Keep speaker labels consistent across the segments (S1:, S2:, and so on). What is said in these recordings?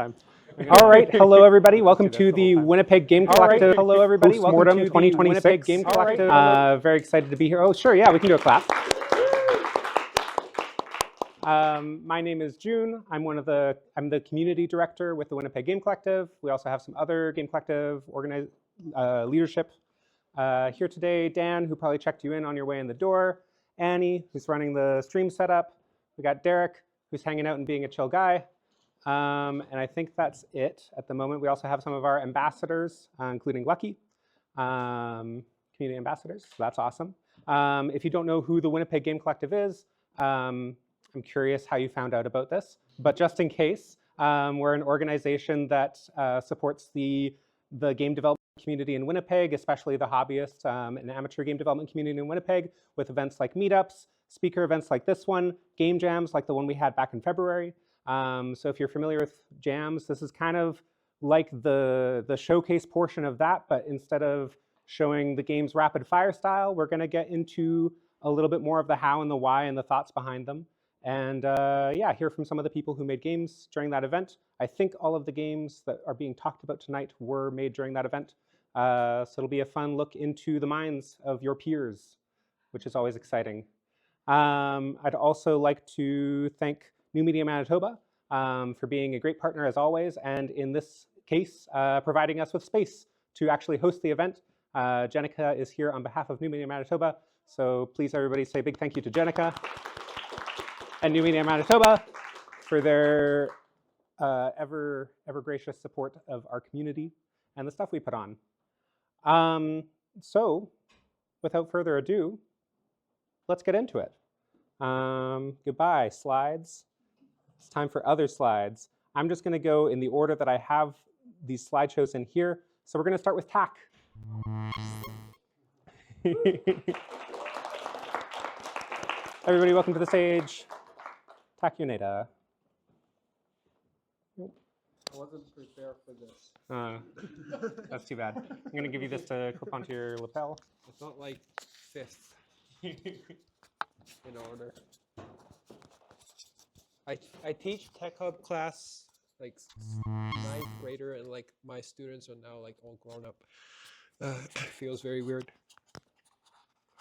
S1: time. All right, hello everybody. Welcome to the Winnipeg Game Collective Postmortem 2026. Game Collective. Very excited to be here. Oh, sure, yeah, we can do a clap. My name is June. I'm the community director with the Winnipeg Game Collective. We also have some other Game Collective leadership here today. Dan, who probably checked you in on your way in the door. Annie, who's running the stream setup. We got Derek, who's hanging out and being a chill guy. And I think that's it at the moment. We also have some of our ambassadors, including Lucky, community ambassadors. So that's awesome. If you don't know who the Winnipeg Game Collective is, I'm curious how you found out about this. But just in case, we're an organization that supports the game development community in Winnipeg, especially the hobbyist and amateur game development community in Winnipeg, with events like meetups, speaker events like this one, game jams like the one we had back in February. So if you're familiar with jams, this is kind of like the showcase portion of that, but instead of showing the game's rapid fire style, we're gonna get into a little bit more of the how and the why and the thoughts behind them. And yeah, hear from some of the people who made games during that event. I think all of the games that are being talked about tonight were made during that event. So it'll be a fun look into the minds of your peers, which is always exciting. I'd also like to thank New Media Manitoba for being a great partner as always, and in this case, providing us with space to actually host the event. Jenica is here on behalf of New Media Manitoba, so please everybody say a big thank you to Jenica and New Media Manitoba for their ever gracious support of our community and the stuff we put on. So without further ado, let's get into it. Goodbye, slides. It's time for other slides. I'm just going to go in the order that I have these slideshows in here. So we're going to start with TAC. Everybody, welcome to the stage. TAC Uneda.
S2: I wasn't prepared for this.
S1: That's too bad. I'm going to give you this to clip onto your lapel.
S2: It's not like fifth in order. I teach Tech Hub class like 9th grader, and like my students are now like all grown up. It feels very weird.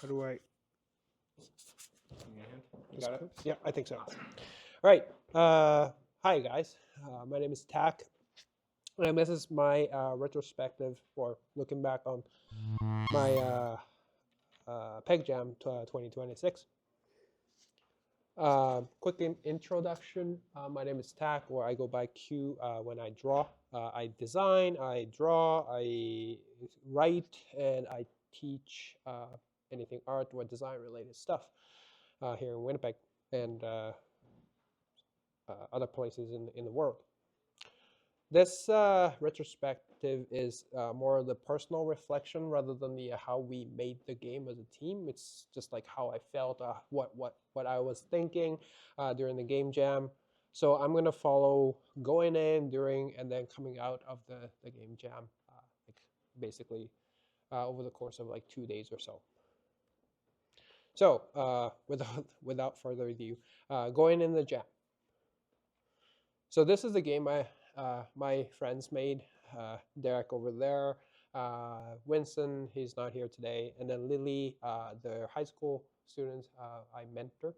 S2: How do I?
S1: You got it?
S2: Yeah, I think so. All right. Hi guys. My name is Tak, and this is my retrospective for looking back on my Peg Jam 2026. Quick introduction. My name is Tak, or I go by Q when I draw. I design, I draw, I write, and I teach anything art or design related stuff here in Winnipeg and other places in the world. This retrospective is more of the personal reflection rather than the how we made the game as a team. It's just like how I felt, what I was thinking during the game jam. So I'm gonna follow going in, during, and then coming out of the game jam, like basically over the course of like 2 days or so. So without further ado, going in the jam. So this is the game my friends made. Derek over there, Winston, he's not here today, and then Lily, the high school students I mentor,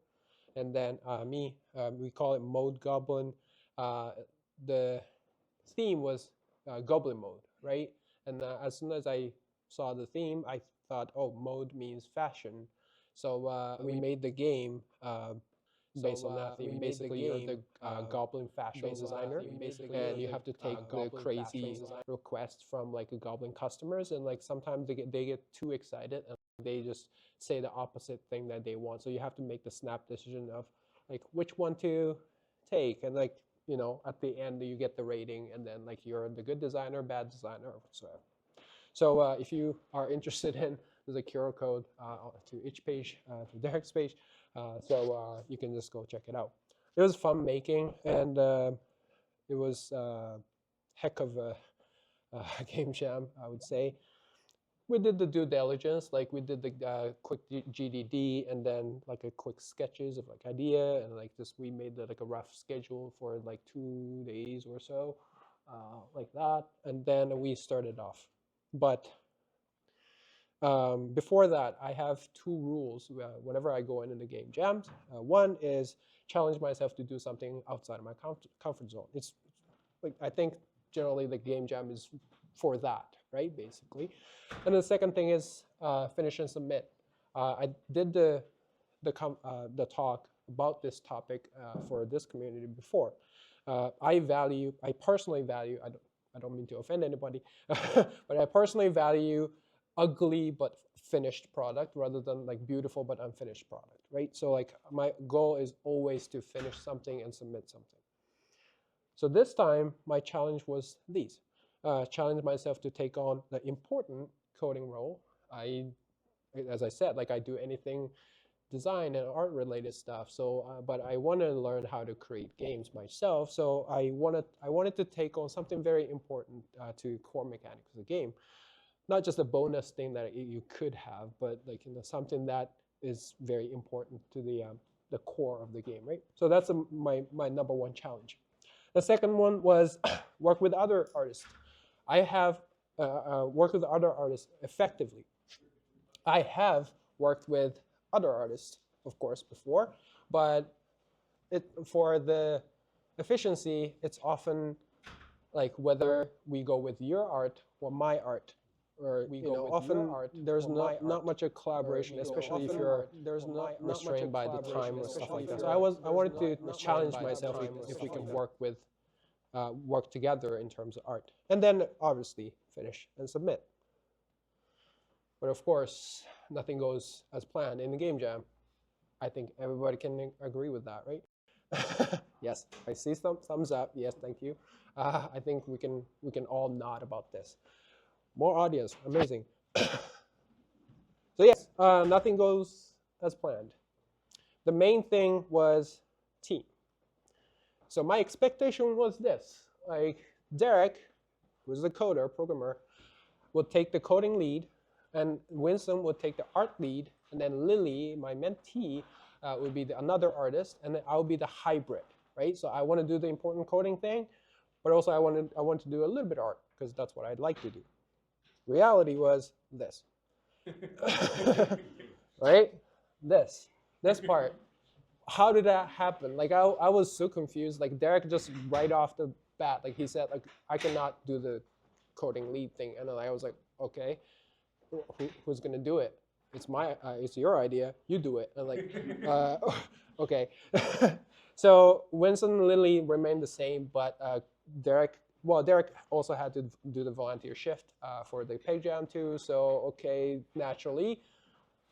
S2: and then me. We call it Mode Goblin. The theme was Goblin Mode, right? And as soon as I saw the theme, I thought, oh, mode means fashion. So we made the game based on that theme. Basically, you're the goblin fashion designer, and you have to take the crazy requests from like goblin customers, and like sometimes they get too excited and they just say the opposite thing that they want. So you have to make the snap decision of like which one to take, and like, you know, at the end you get the rating, and then like you're the good designer, bad designer, or whatsoever. So if you are interested in, there's a QR code to each page, to Derek's page. So you can just go check it out. It was fun making, and it was heck of a game jam, I would say. We did the due diligence, like we did the quick GDD, and then like a quick sketches of like idea, and like just we made like a rough schedule for like 2 days or so. like that, and then we started off. But before that, I have two rules whenever I go into the game jams. One is challenge myself to do something outside of my comfort zone. It's like, I think generally the game jam is for that, right, basically. And the second thing is finish and submit. I did the talk about this topic for this community before. I personally value, I don't mean to offend anybody, but I personally value ugly but finished product rather than like beautiful but unfinished product, right? So like my goal is always to finish something and submit something. So this time my challenge was these. Challenge myself to take on the important coding role. As I said, like I do anything design and art related stuff. So, but I want to learn how to create games myself. So I wanted to take on something very important to core mechanics of the game. Not just a bonus thing that you could have, but like something that is very important to the core of the game, right? So that's my number one challenge. The second one was work with other artists. I have worked with other artists effectively. I have worked with other artists, of course, before, but for the efficiency, it's often like whether we go with your art or my art, or we go with often your art. There's not much of collaboration, especially if you're restrained by the time or stuff like that. So I wanted to challenge myself if we can work together in terms of art, and then obviously finish and submit. But of course, nothing goes as planned in the game jam. I think everybody can agree with that, right? Yes, I see some thumbs up. Yes, thank you. I think we can all nod about this. More audience, amazing. So yes, nothing goes as planned. The main thing was team. So my expectation was this: like Derek, who's the coder, programmer, would take the coding lead, and Winston would take the art lead, and then Lily, my mentee, would be another artist, and then I would be the hybrid, right? So I want to do the important coding thing, but also I want to do a little bit of art because that's what I'd like to do. Reality was this, right? This part. How did that happen? Like I was so confused. Like Derek just right off the bat, like he said, like I cannot do the coding lead thing, and then I was like, okay. Who's gonna do it? It's your idea. You do it. And like, okay. So Winston and Lily remained the same, but Derek also had to do the volunteer shift for the pay jam too. So okay, naturally,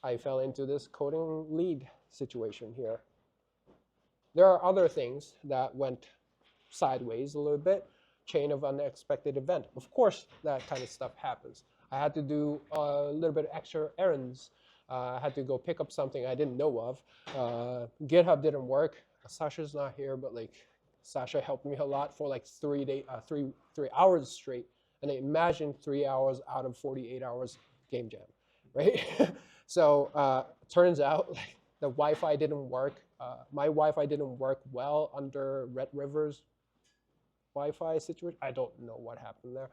S2: I fell into this coding lead situation here. There are other things that went sideways a little bit. Chain of unexpected event. Of course, that kind of stuff happens. I had to do a little bit of extra errands. I had to go pick up something I didn't know of. GitHub didn't work. Sasha's not here, but like Sasha helped me a lot for like 3 hours straight. And imagine 3 hours out of 48 hours game jam, right? So turns out like, the Wi-Fi didn't work. My Wi-Fi didn't work well under Red River's Wi-Fi situation. I don't know what happened there,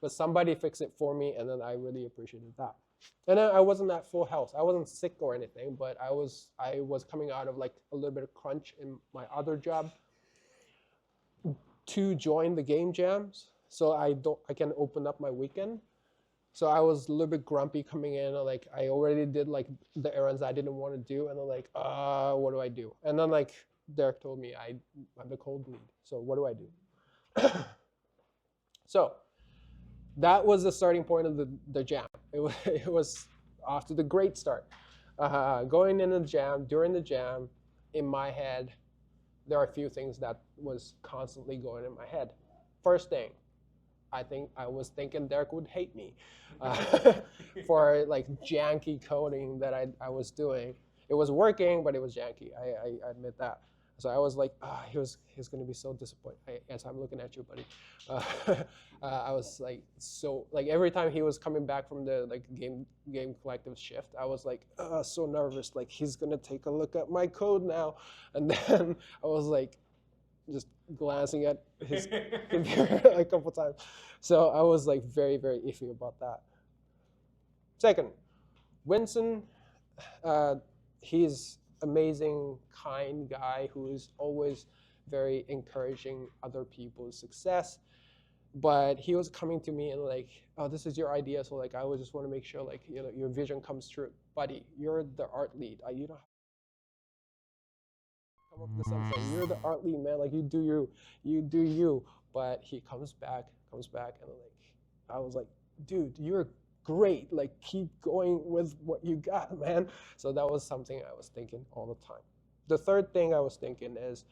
S2: but somebody fixed it for me, and then I really appreciated that. And then I wasn't at full health. I wasn't sick or anything, but I was coming out of like a little bit of crunch in my other job to join the game jams, so I can open up my weekend. So I was a little bit grumpy coming in, and like I already did like the errands I didn't want to do, and then like what do I do? And then like Derek told me I'm the cold lead. So what do I do? So that was the starting point of the jam. It was off to the great start. Going in the jam, during the jam, in my head, there are a few things that was constantly going in my head. First thing, I was thinking Derek would hate me for like janky coding that I was doing. It was working, but it was janky. I admit that. So I was like, he's going to be so disappointed. Yes, I'm looking at you, buddy. I was like, so like every time he was coming back from the like game collective shift, I was like, so nervous. Like he's going to take a look at my code now, and then I was like, just glancing at his computer a couple times. So I was like very, very iffy about that. Second, Winston, he's amazing, kind guy who is always very encouraging other people's success. But he was coming to me and like, oh, this is your idea. So like, I would just want to make sure like, you know, your vision comes true. Buddy, you're the art lead. You don't come up with something. You're the art lead, man. Like you do you. But he comes back, and like, I was like, dude, you're great. Like keep going with what you got, man. So that was something I was thinking all the time. The third thing I was thinking is,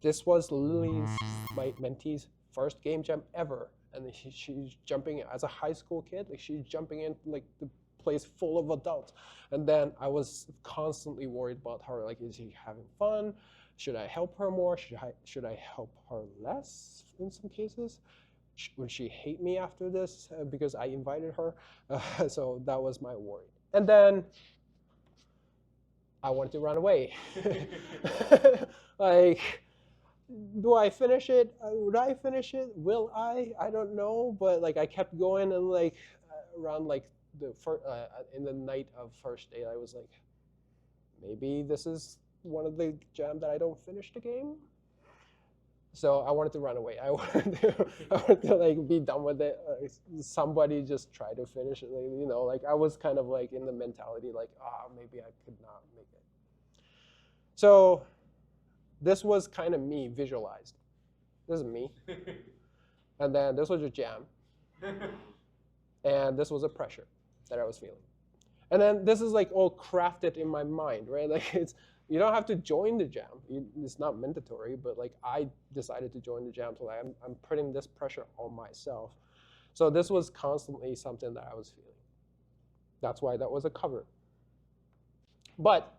S2: this was Lily's, my mentee's first game jam ever, and she's jumping as a high school kid. Like she's jumping in like the place full of adults, and then I was constantly worried about her. Like, is she having fun? Should I help her more? Should I help her less in some cases? Would she hate me after this because I invited her? So that was my worry. And then I wanted to run away. Like, do I finish it? Would I finish it? Will I? I don't know. But like, I kept going, and like around like the in the night of first day, I was like, maybe this is one of the jam that I don't finish the game. So I wanted to run away. I wanted to like be done with it. Somebody just try to finish it. Like, you know, like I was kind of like in the mentality like, maybe I could not make it. So this was kind of me visualized. This is me. And then this was a jam. And this was a pressure that I was feeling. And then this is like all crafted in my mind, right? Like you don't have to join the jam. It's not mandatory, but like I decided to join the jam, so I'm putting this pressure on myself. So this was constantly something that I was feeling. That's why that was a cover. But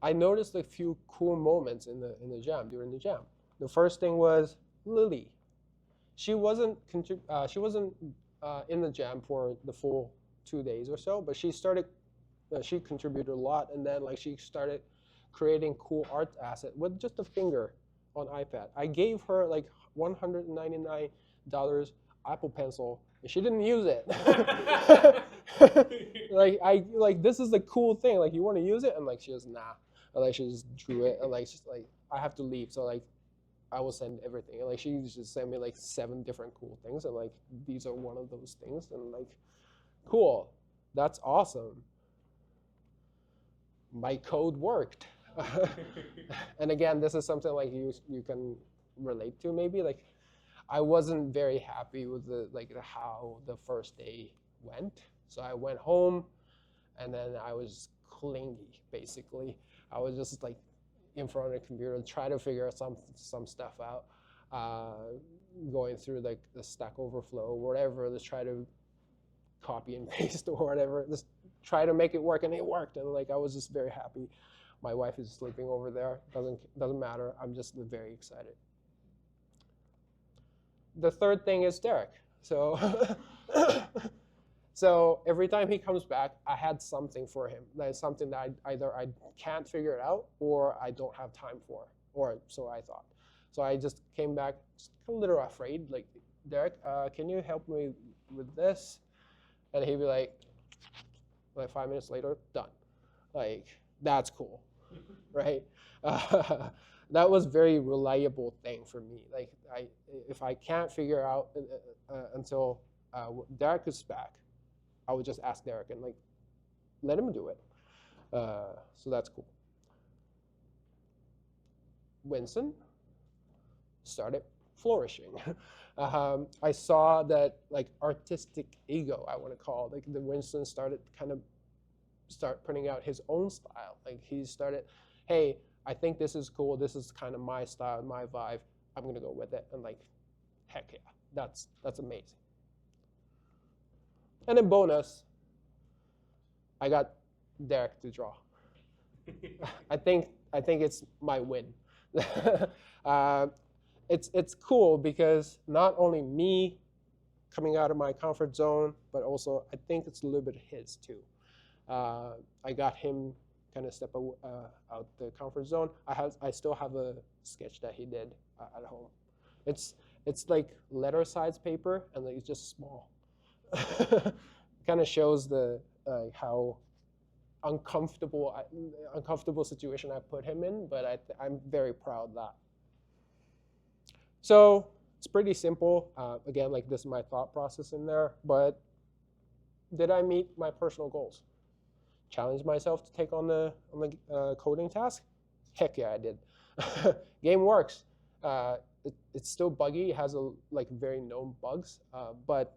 S2: I noticed a few cool moments in the jam, during the jam. The first thing was Lily. She wasn't in the jam for the full 2 days or so, but she contributed a lot, and then like she started creating cool art asset with just a finger on iPad. I gave her like $199 Apple Pencil, and she didn't use it. like this is the cool thing. Like, you want to use it, and like she was nah. And like she just drew it, and like she's like, I have to leave, so like I will send everything. And like she just sent me like 7 different cool things, and like these are one of those things, and like cool, that's awesome. My code worked. And again, this is something like you can relate to maybe. Like I wasn't very happy with how the first day went. So I went home, and then I was clingy basically. I was just like in front of the computer and try to figure some stuff out, going through like the Stack Overflow or whatever, just try to copy and paste or whatever, just try to make it work, and it worked. And like I was just very happy. My wife is sleeping over there. Doesn't matter. I'm just very excited. The third thing is Derek. So so every time he comes back, I had something for him. That's something that either I can't figure it out or I don't have time for, or so I thought. So I just came back just a little afraid, like, Derek, can you help me with this? And he'd be like 5 minutes later, done. Like, that's cool, right? That was very reliable thing for me. Like, if I can't figure out until Derek is back, I would just ask Derek and like let him do it. So that's cool. Winston started flourishing. I saw that like artistic ego, I want to call it. Like the Winston started start putting out his own style. Like he started, hey, I think this is cool. This is kind of my style, my vibe. I'm gonna go with it. And like, heck yeah, that's amazing. And then bonus, I got Derek to draw. I think it's my win. It's cool because not only me coming out of my comfort zone, but also I think it's a little bit his too. I got him kind of step out the comfort zone. I still have a sketch that he did at home. It's like letter size paper, and it's just small. Kind of shows the how uncomfortable situation I put him in, but I'm very proud of that. So it's pretty simple. Again, like this is my thought process in there, but did I meet my personal goals? Challenge myself to take on the coding task? Heck yeah, I did. Game works. It's still buggy. It has like very known bugs, but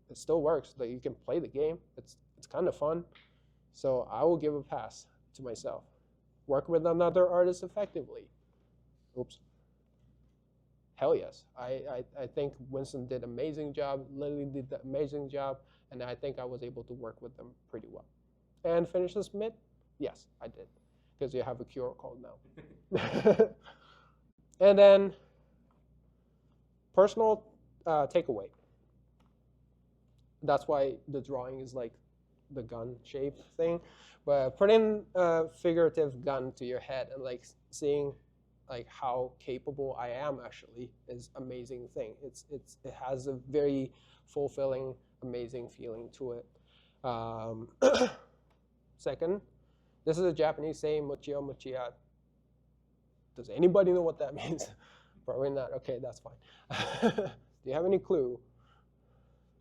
S2: it still works. Like you can play the game. It's kind of fun. So I will give a pass to myself. Work with another artist effectively. Oops. Hell yes. I think Winston did an amazing job. Lily did an amazing job. And I think I was able to work with them pretty well. And finish the submit? Yes, I did. Because you have a QR code now. And then personal takeaway. That's why the drawing is like the gun shape thing. But putting a figurative gun to your head and like seeing like how capable I am actually is amazing thing. It has a very fulfilling, amazing feeling to it. Second, this is a Japanese saying, mochiya mochiya. Does anybody know what that means? Probably not. Okay, that's fine. Do you have any clue?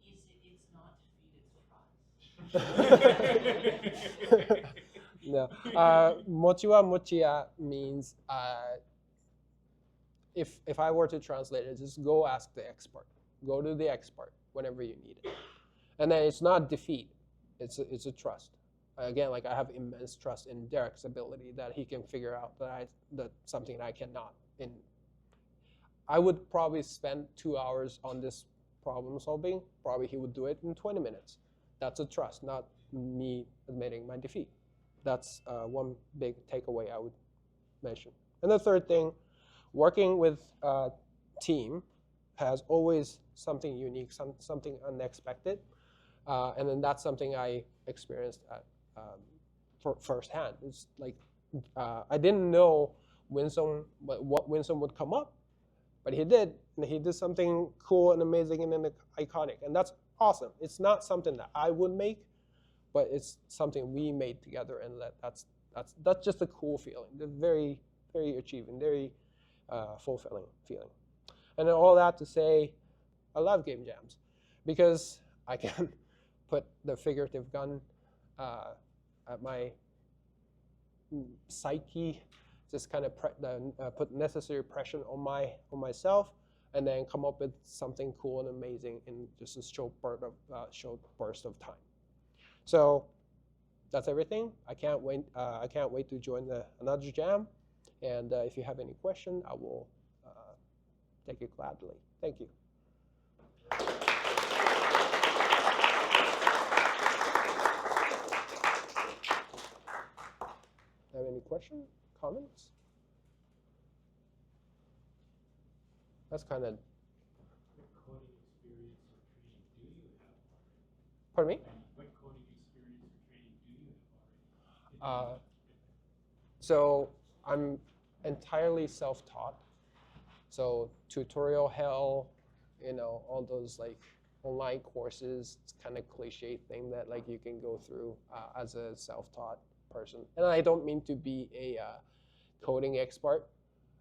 S3: It's not feed, it's trust.
S2: No. Mochiwa mochiya means if I were to translate it, just go ask the expert. Go to the expert whenever you need it. And then it's not defeat. It's a trust. Again, like I have immense trust in Derek's ability that he can figure out that something I cannot. I would probably spend 2 hours on this problem solving. Probably he would do it in 20 minutes. That's a trust, not me admitting my defeat. That's one big takeaway I would mention. And the third thing, working with a team has always something unique, something unexpected. And then that's something I experienced firsthand. It's like I didn't know what Winston would come up, but he did. And he did something cool and amazing and then iconic. And that's awesome. It's not something that I would make, but it's something we made together, and that's just a cool feeling. The very, very achieving, very fulfilling feeling. And then all that to say, I love game jams because I can put the figurative gun at my psyche, just kind of put necessary pressure on myself, and then come up with something cool and amazing in just a short burst of time. So that's everything. I can't wait to join another jam. And if you have any question, I will take it gladly. Thank you. Have any questions, comments? That's kind of.
S4: What coding experience or training do you have?
S2: Pardon me?
S4: What coding experience or training do you have already?
S2: So I'm entirely self-taught. So tutorial hell, all those like online courses. It's kind of cliche thing that like you can go through as a self-taught person. And I don't mean to be a coding expert.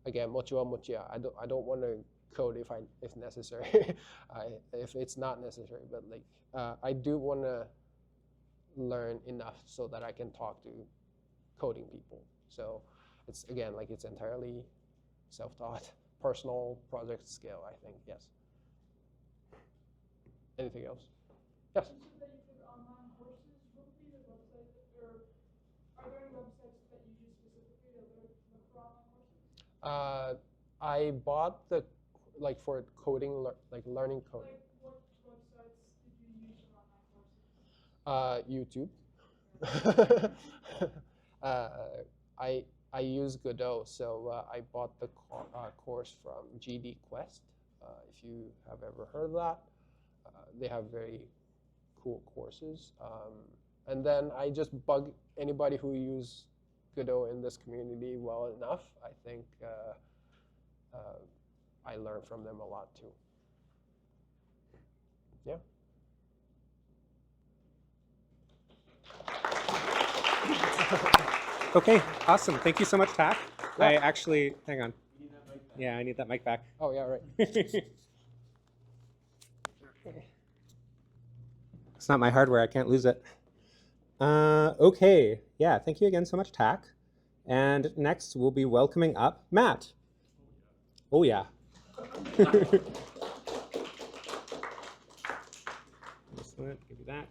S2: Again, mochiwa mochiya. I don't want to code if necessary, if it's not necessary. But like I do want to learn enough so that I can talk to coding people. So it's again like it's entirely self-taught, personal project scale. I think yes. Anything else? Yes.
S5: You said that you did online courses. What would be the website, or are there any websites that you use specifically to look for online courses?
S2: I bought for coding, like learning coding.
S5: Like what websites did you use for online courses?
S2: YouTube. I use Godot, so I bought the course from GD Quest. If you have ever heard of that, they have very cool courses. And then I just bug anybody who use Godot in this community well enough. I think I learn from them a lot too. Yeah.
S1: Okay, awesome. Thank you so much, Tak.
S2: Yeah.
S1: I actually, hang on. Yeah, I need that mic back.
S2: Oh yeah, right.
S1: It's not my hardware, I can't lose it. Okay, yeah, thank you again so much, Tak. And next we'll be welcoming up Matt. Oh yeah. Excellent, give you that.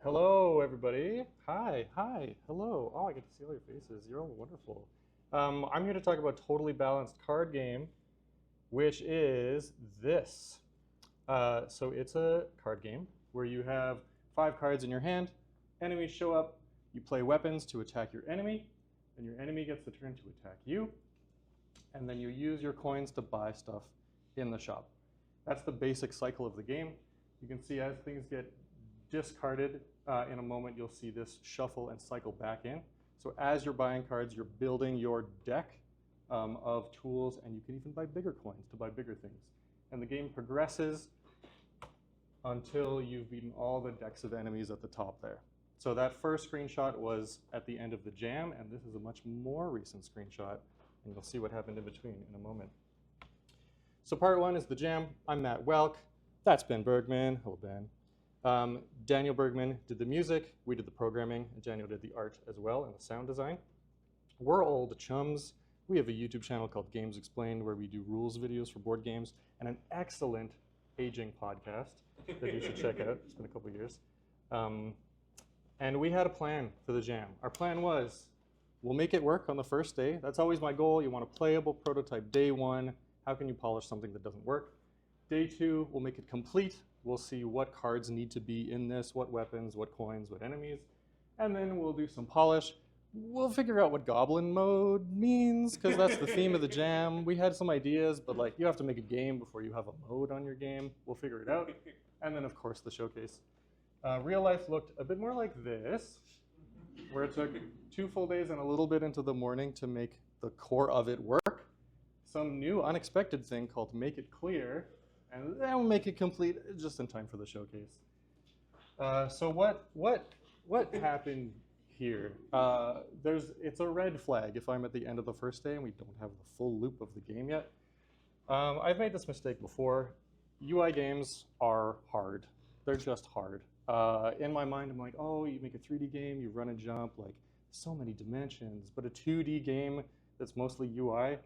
S6: Hello, everybody. Hi, hi, hello. Oh, I get to see all your faces. You're all wonderful. I'm here to talk about Totally Balanced Card Game, which is this. So it's a card game where you have 5 cards in your hand. Enemies show up. You play weapons to attack your enemy, and your enemy gets the turn to attack you. And then you use your coins to buy stuff in the shop. That's the basic cycle of the game. You can see as things get discarded, in a moment you'll see this shuffle and cycle back in. So as you're buying cards, you're building your deck of tools, and you can even buy bigger coins to buy bigger things. And the game progresses until you've beaten all the decks of enemies at the top there. So that first screenshot was at the end of the jam, and this is a much more recent screenshot, and you'll see what happened in between in a moment. So part 1 is the jam. I'm Matt Welk. That's Ben Bergman. Hello, Ben. Daniel Bergman did the music, we did the programming, and Daniel did the art as well and the sound design. We're old chums. We have a YouTube channel called Games Explained where we do rules videos for board games, and an excellent aging podcast that you should check out. It's been a couple years. And we had a plan for the jam. Our plan was, we'll make it work on the first day. That's always my goal. You want a playable prototype day 1. How can you polish something that doesn't work? Day 2, we'll make it complete. We'll see what cards need to be in this, what weapons, what coins, what enemies. And then we'll do some polish. We'll figure out what goblin mode means, because that's the theme of the jam. We had some ideas, but like you have to make a game before you have a mode on your game. We'll figure it out. And then, of course, the showcase. Real life looked a bit more like this, where it took 2 full days and a little bit into the morning to make the core of it work. Some new unexpected thing called Make It Clear, and then we'll make it complete just in time for the showcase. So what happened here? It's a red flag if I'm at the end of the first day and we don't have the full loop of the game yet. I've made this mistake before. UI games are hard. They're just hard. In my mind, I'm like, oh, you make a 3D game, you run and jump, like so many dimensions. But a 2D game that's mostly UI,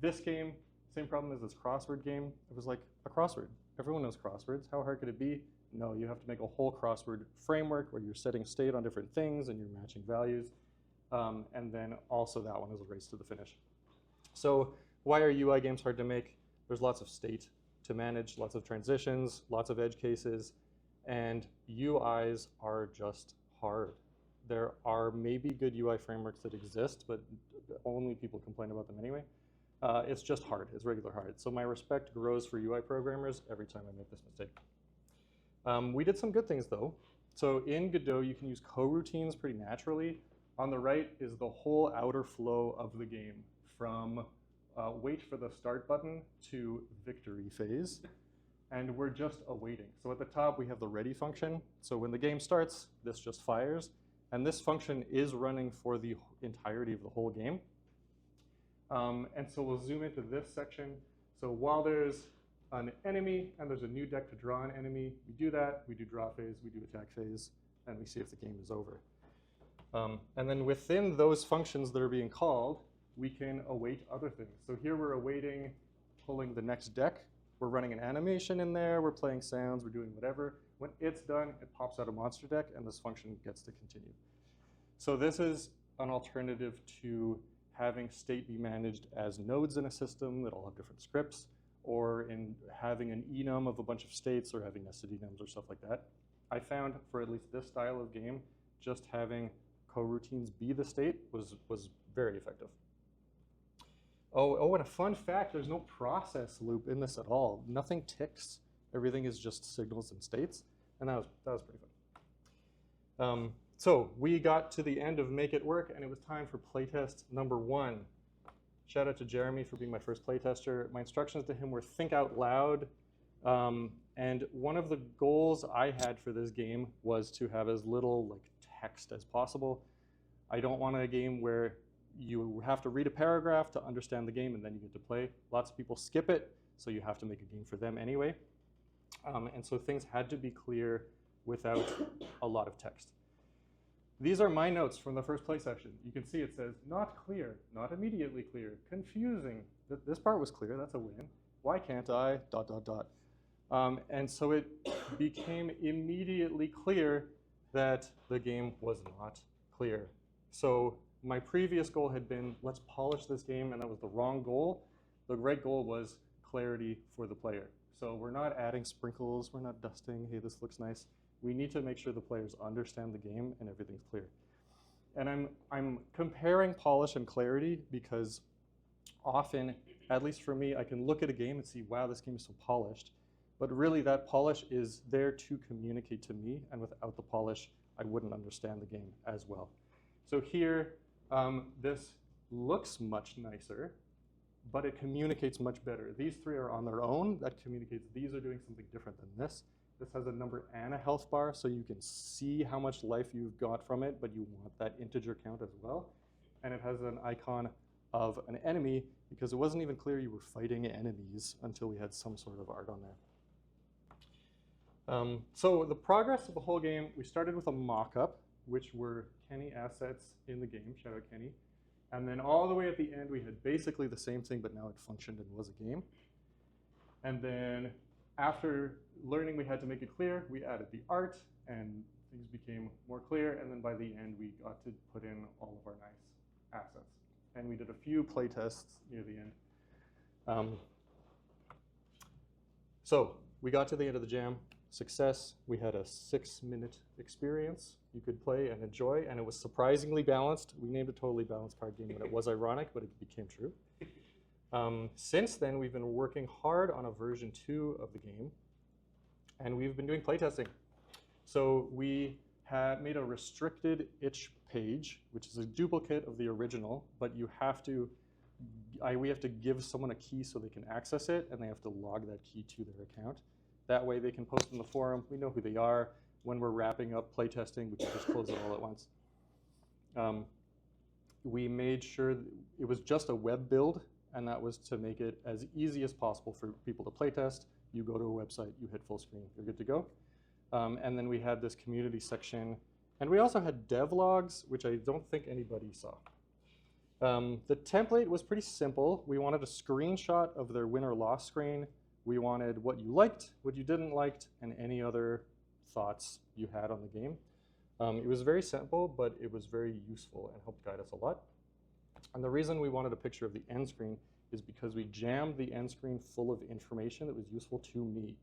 S6: this game, same problem as this crossword game. It was like a crossword. Everyone knows crosswords. How hard could it be? No, you have to make a whole crossword framework where you're setting state on different things and you're matching values. And then also that one is a race to the finish. So why are UI games hard to make? There's lots of state to manage, lots of transitions, lots of edge cases, and UIs are just hard. There are maybe good UI frameworks that exist, but only people complain about them anyway. It's just hard. It's regular hard. So my respect grows for UI programmers every time I make this mistake. We did some good things, though. So in Godot, you can use coroutines pretty naturally. On the right is the whole outer flow of the game, from wait for the start button to victory phase. And we're just awaiting. So at the top, we have the ready function. So when the game starts, this just fires. And this function is running for the entirety of the whole game. And so we'll zoom into this section. So while there's an enemy and there's a new deck to draw an enemy, we do that. We do draw phase, we do attack phase, and we see if the game is over. And then within those functions that are being called, we can await other things. So here we're awaiting pulling the next deck. We're running an animation in there. We're playing sounds. We're doing whatever. When it's done, it pops out a monster deck, and this function gets to continue. So this is an alternative to having state be managed as nodes in a system that all have different scripts, or in having an enum of a bunch of states, or having nested enums or stuff like that. I found for at least this style of game, just having coroutines be the state was very effective. Oh, and a fun fact, there's no process loop in this at all. Nothing ticks. Everything is just signals and states, and that was pretty fun. So we got to the end of Make It Work, and it was time for playtest number 1. Shout out to Jeremy for being my first playtester. My instructions to him were think out loud. And one of the goals I had for this game was to have as little text as possible. I don't want a game where you have to read a paragraph to understand the game and then you get to play. Lots of people skip it, so you have to make a game for them anyway. And so things had to be clear without a lot of text. These are my notes from the first play session. You can see it says, not clear, not immediately clear, confusing. This part was clear, that's a win. Why can't I, ... And so it became immediately clear that the game was not clear. So my previous goal had been, let's polish this game, and that was the wrong goal. The right goal was clarity for the player. So we're not adding sprinkles, we're not dusting, hey, this looks nice. We need to make sure the players understand the game and everything's clear. And I'm comparing polish and clarity because often, at least for me, I can look at a game and see, wow, this game is so polished. But really, that polish is there to communicate to me, and without the polish, I wouldn't understand the game as well. So here, this looks much nicer, but it communicates much better. These 3 are on their own. That communicates these are doing something different than this. This has a number and a health bar, so you can see how much life you've got from it, but you want that integer count as well. And it has an icon of an enemy, because it wasn't even clear you were fighting enemies until we had some sort of art on there. So the progress of the whole game, we started with a mock-up, which were Kenny assets in the game, shout out Kenny. And then all the way at the end, we had basically the same thing, but now it functioned and was a game. And then after learning we had to make it clear, we added the art, and things became more clear. And then by the end, we got to put in all of our nice assets. And we did a few play tests near the end. So we got to the end of the jam. Success. We had a 6-minute experience you could play and enjoy, and it was surprisingly balanced. We named it Totally Balanced Card Game when it was ironic, but it became true. Since then, we've been working hard on a version 2 of the game, and we've been doing playtesting. So we had made a restricted itch page, which is a duplicate of the original, but you have to, we have to give someone a key so they can access it, and they have to log that key to their account. That way they can post in the forum. We know who they are. When we're wrapping up playtesting, we can just close it all at once. We made sure it was just a web build, and that was to make it as easy as possible for people to playtest. You go to a website, you hit full screen, you're good to go. And then we had this community section. And we also had devlogs, which I don't think anybody saw. The template was pretty simple. We wanted a screenshot of their win or loss screen. We wanted what you liked, what you didn't like, and any other thoughts you had on the game. It was very simple, but it was very useful and helped guide us a lot. And the reason we wanted a picture of the end screen is because we jammed the end screen full of information that was useful to me.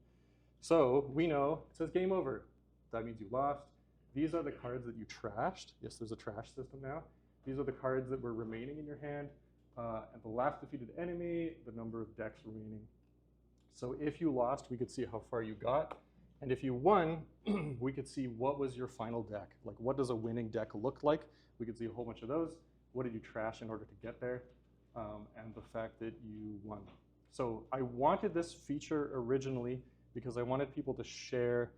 S6: So we know it says game over. That means you lost. These are the cards that you trashed. Yes, there's a trash system now. These are the cards that were remaining in your hand. And the last defeated enemy, the number of decks remaining. So if you lost, we could see how far you got. And if you won, we could see what was your final deck. Like, what does a winning deck look like? We could see a whole bunch of those. What did you trash in order to get there? And the fact that you won. So I wanted this feature originally because I wanted people to share,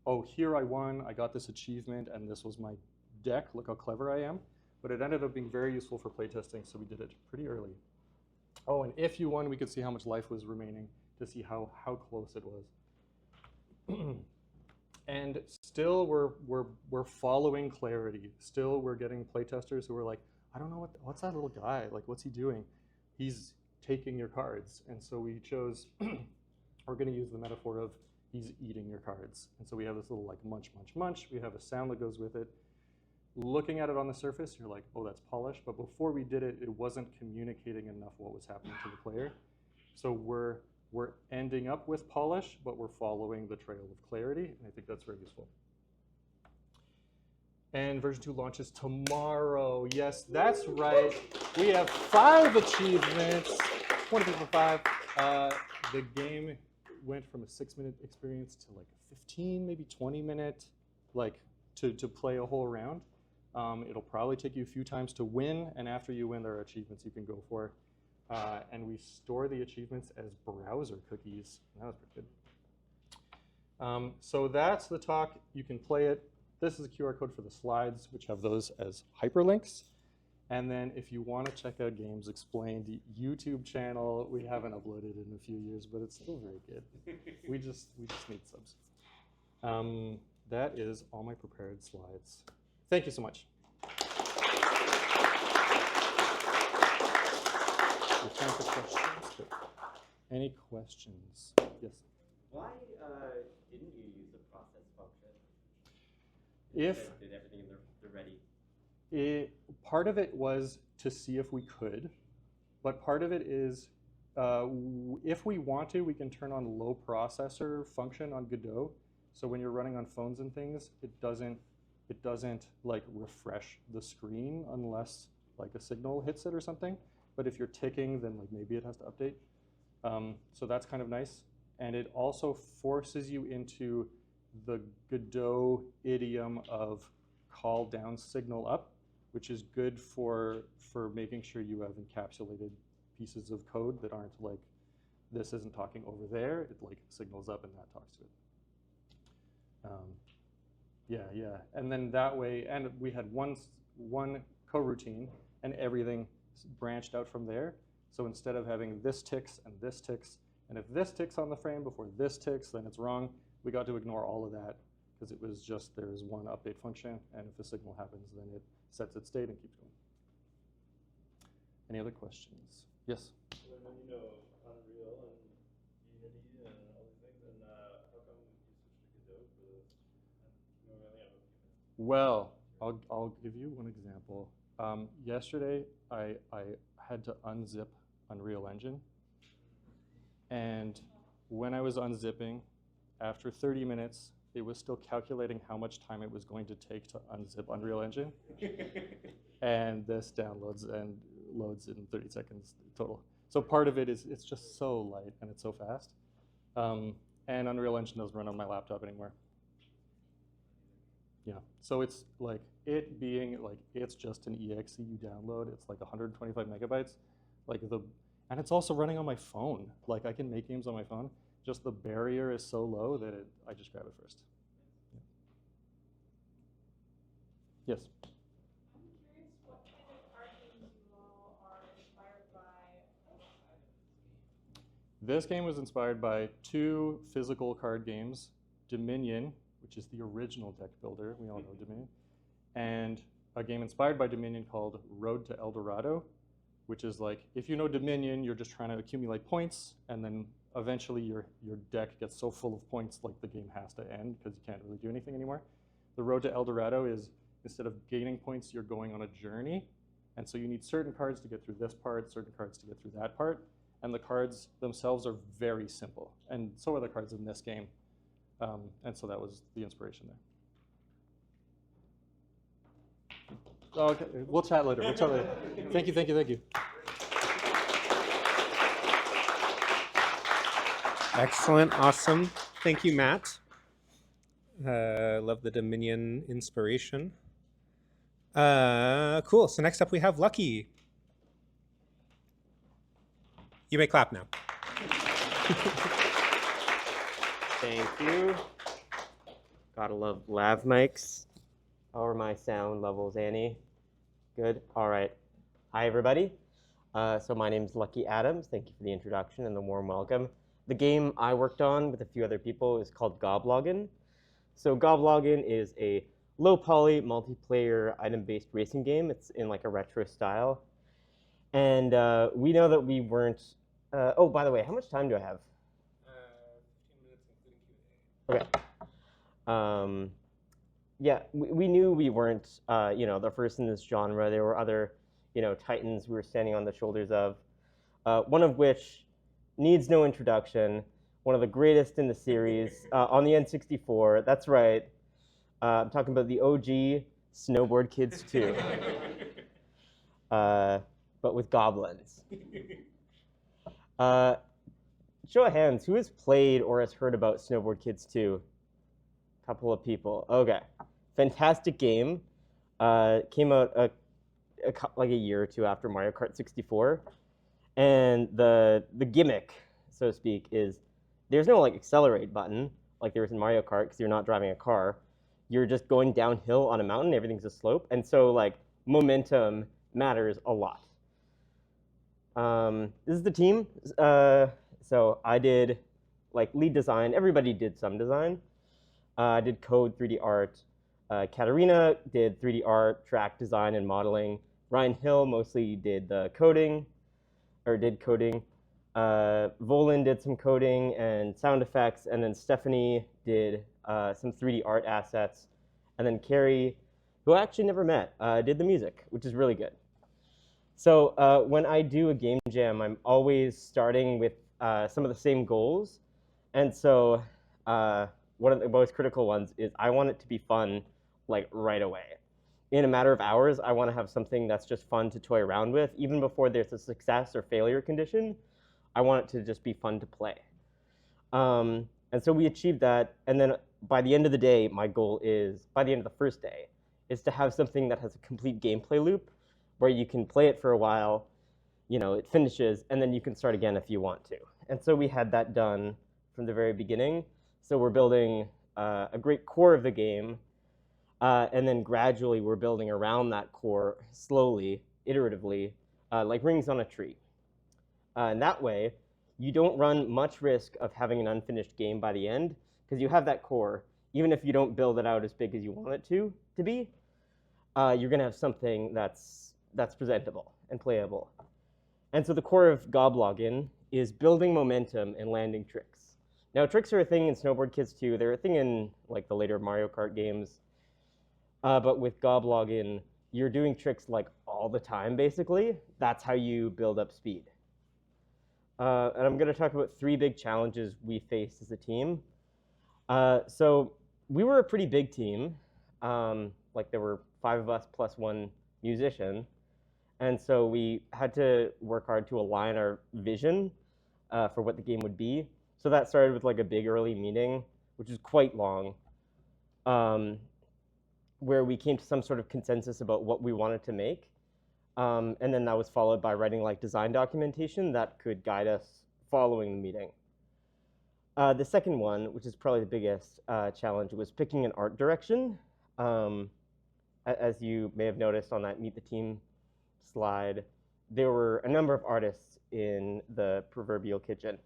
S6: oh, here I won, I got this achievement, and this was my deck. Look how clever I am. But it ended up being very useful for playtesting, so we did it pretty early. Oh, and if you won, we could see how much life was remaining to see how close it was. And still, we're following clarity. Still, we're getting playtesters who are like, I don't know, what's that little guy? Like, what's he doing? He's taking your cards. And so we chose, we're going to use the metaphor of he's eating your cards. And so we have this little like munch, munch, munch. We have a sound that goes with it. Looking at it on the surface, you're like, oh, that's polished. But before we did it, it wasn't communicating enough what was happening to the player. So we're ending up with polish, but we're following the trail of clarity. And I think that's very useful. And version 2 launches tomorrow. Yes, that's right. We have 5 achievements. 20 for 5. The game went from a 6-minute experience to like a 15, maybe 20-minute, like to play a whole round. It'll probably take you a few times to win, and after you win, there are achievements you can go for. And we store the achievements as browser cookies. That was pretty good. So that's the talk. You can play it. This is a QR code for the slides, which have those as hyperlinks. And then if you want to check out Games Explained YouTube channel, we haven't uploaded in a few years, but it's still very good. We just need subs. That is all my prepared slides. Thank you so much. There's time for questions. But any questions? Yes.
S7: Why didn't you use the process function?
S6: If
S7: did everything in the ready?
S6: Part of it was to see if we could, but part of it is if we want to, we can turn on low processor function on Godot. So when you're running on phones and things, it doesn't like refresh the screen unless like a signal hits it or something. But if you're ticking, then like maybe it has to update. So that's kind of nice. And it also forces you into the Godot idiom of call down, signal up, which is good for making sure you have encapsulated pieces of code that aren't like, this isn't talking over there. It like signals up and that talks to it. Yeah. And then that way, and we had one coroutine, and everything branched out from there. So instead of having this ticks, and if this ticks on the frame before this ticks, then it's wrong. We got to ignore all of that because it was just there's one update function, and if a signal happens, then it sets its state and keeps going. Any other questions? Yes?
S4: When you know Unreal and Unity and all these things, and how come you switched to Godot for this? And we only have a few minutes.
S6: Well, I'll give you one example. Yesterday, I had to unzip Unreal Engine. And when I was unzipping, after 30 minutes, it was still calculating how much time it was going to take to unzip Unreal Engine. And this downloads and loads in 30 seconds total. So part of it is it's just so light and it's so fast. And Unreal Engine doesn't run on my laptop anymore. Yeah, so it's like it being like it's just an exe you download. It's like 125 megabytes, and it's also running on my phone. Like I can make games on my phone. Just the barrier is so low that I just grab it first. Yeah. Yes.
S5: I'm curious what kind of card games you all are inspired by.
S6: This game was inspired by two physical card games, Dominion, which is the original deck builder. We all know Dominion. And a game inspired by Dominion called Road to El Dorado, which is like, if you know Dominion, you're just trying to accumulate points, and then eventually your deck gets so full of points, like the game has to end because you can't really do anything anymore. The Road to El Dorado is, instead of gaining points, you're going on a journey. And so you need certain cards to get through this part, certain cards to get through that part. And the cards themselves are very simple. And so are the cards in this game. And so that was the inspiration there. Okay, we'll chat later. Thank you.
S1: Excellent, awesome. Thank you, Matt. Love the Dominion inspiration. Cool, so next up we have Lucky. You may clap now.
S7: Thank you. Gotta love lav mics. How are my sound levels, Annie? Good? All right. Hi, everybody. So my name's Lucky Adams. Thank you for the introduction and the warm welcome. The game I worked on with a few other people is called Goblogin. So Goblogin is a low-poly, multiplayer, item-based racing game. It's in like a retro style. And we know that we weren't... oh, by the way, how much time do I have?
S1: 15 minutes, including Q&A.
S7: Okay. Yeah, we knew we weren't, the first in this genre. There were other, titans we were standing on the shoulders of. One of which needs no introduction. One of the greatest in the series on the N64. That's right. I'm talking about the OG Snowboard Kids 2, but with goblins. Show of hands, who has played or has heard about Snowboard Kids 2? Couple of people. Okay. fantastic game. Came out like a year or two after Mario Kart 64. And the gimmick, so to speak, is there's no like accelerate button like there is in Mario Kart because you're not driving a car. You're just going downhill on a mountain. Everything's a slope. And so like momentum matters a lot. This is the team. So I did like lead design. Everybody did some design. I did code, 3D art. Katarina did 3D art, track design, and modeling. Ryan Hill mostly did the coding, or did coding. Volin did some coding and sound effects, and then Stephanie did some 3D art assets. And then Carrie, who I actually never met, did the music, which is really good. So when I do a game jam, I'm always starting with some of the same goals. And so one of the most critical ones is I want it to be fun like right away. In a matter of hours, I want to have something that's just fun to toy around with. Even before there's a success or failure condition, I want it to just be fun to play. And so we achieved that. And then by the end of the day, my goal is, by the end of the first day, is to have something that has a complete gameplay loop where you can play it for a while, you know, it finishes, and then you can start again if you want to. And so we had that done from the very beginning. So we're building a great core of the game, and then gradually we're building around that core slowly, iteratively, like rings on a tree. And that way, you don't run much risk of having an unfinished game by the end, because you have that core. Even if you don't build it out as big as you want it to be, you're going to have something that's presentable and playable. And so the core of Goblogin is building momentum and landing tricks. Now, tricks are a thing in snowboard kits too. They're a thing in like the later Mario Kart games. But with Goblogin, you're doing tricks like all the time, basically. That's how you build up speed. And I'm going to talk about 3 big challenges we faced as a team. So we were a pretty big team. Like there were 5 of us plus 1 musician. And so we had to work hard to align our vision for what the game would be. So that started with like a big early meeting, which was quite long, where we came to some sort of consensus about what we wanted to make. And then that was followed by writing like design documentation that could guide us following the meeting. The second one, which is probably the biggest challenge, was picking an art direction. As you may have noticed on that Meet the Team slide, there were a number of artists in the proverbial kitchen.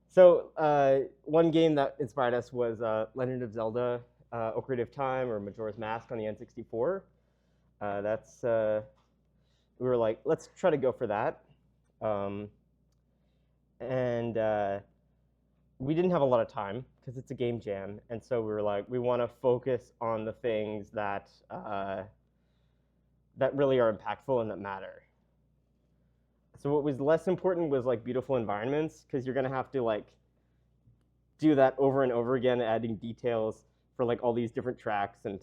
S7: So one game that inspired us was Legend of Zelda, Ocarina of Time, or Majora's Mask on the N64. We were like, let's try to go for that. We didn't have a lot of time because it's a game jam. And so we were like, we want to focus on the things that, that really are impactful and that matter. So what was less important was like beautiful environments, because you're going to have to like do that over and over again, adding details for like all these different tracks, and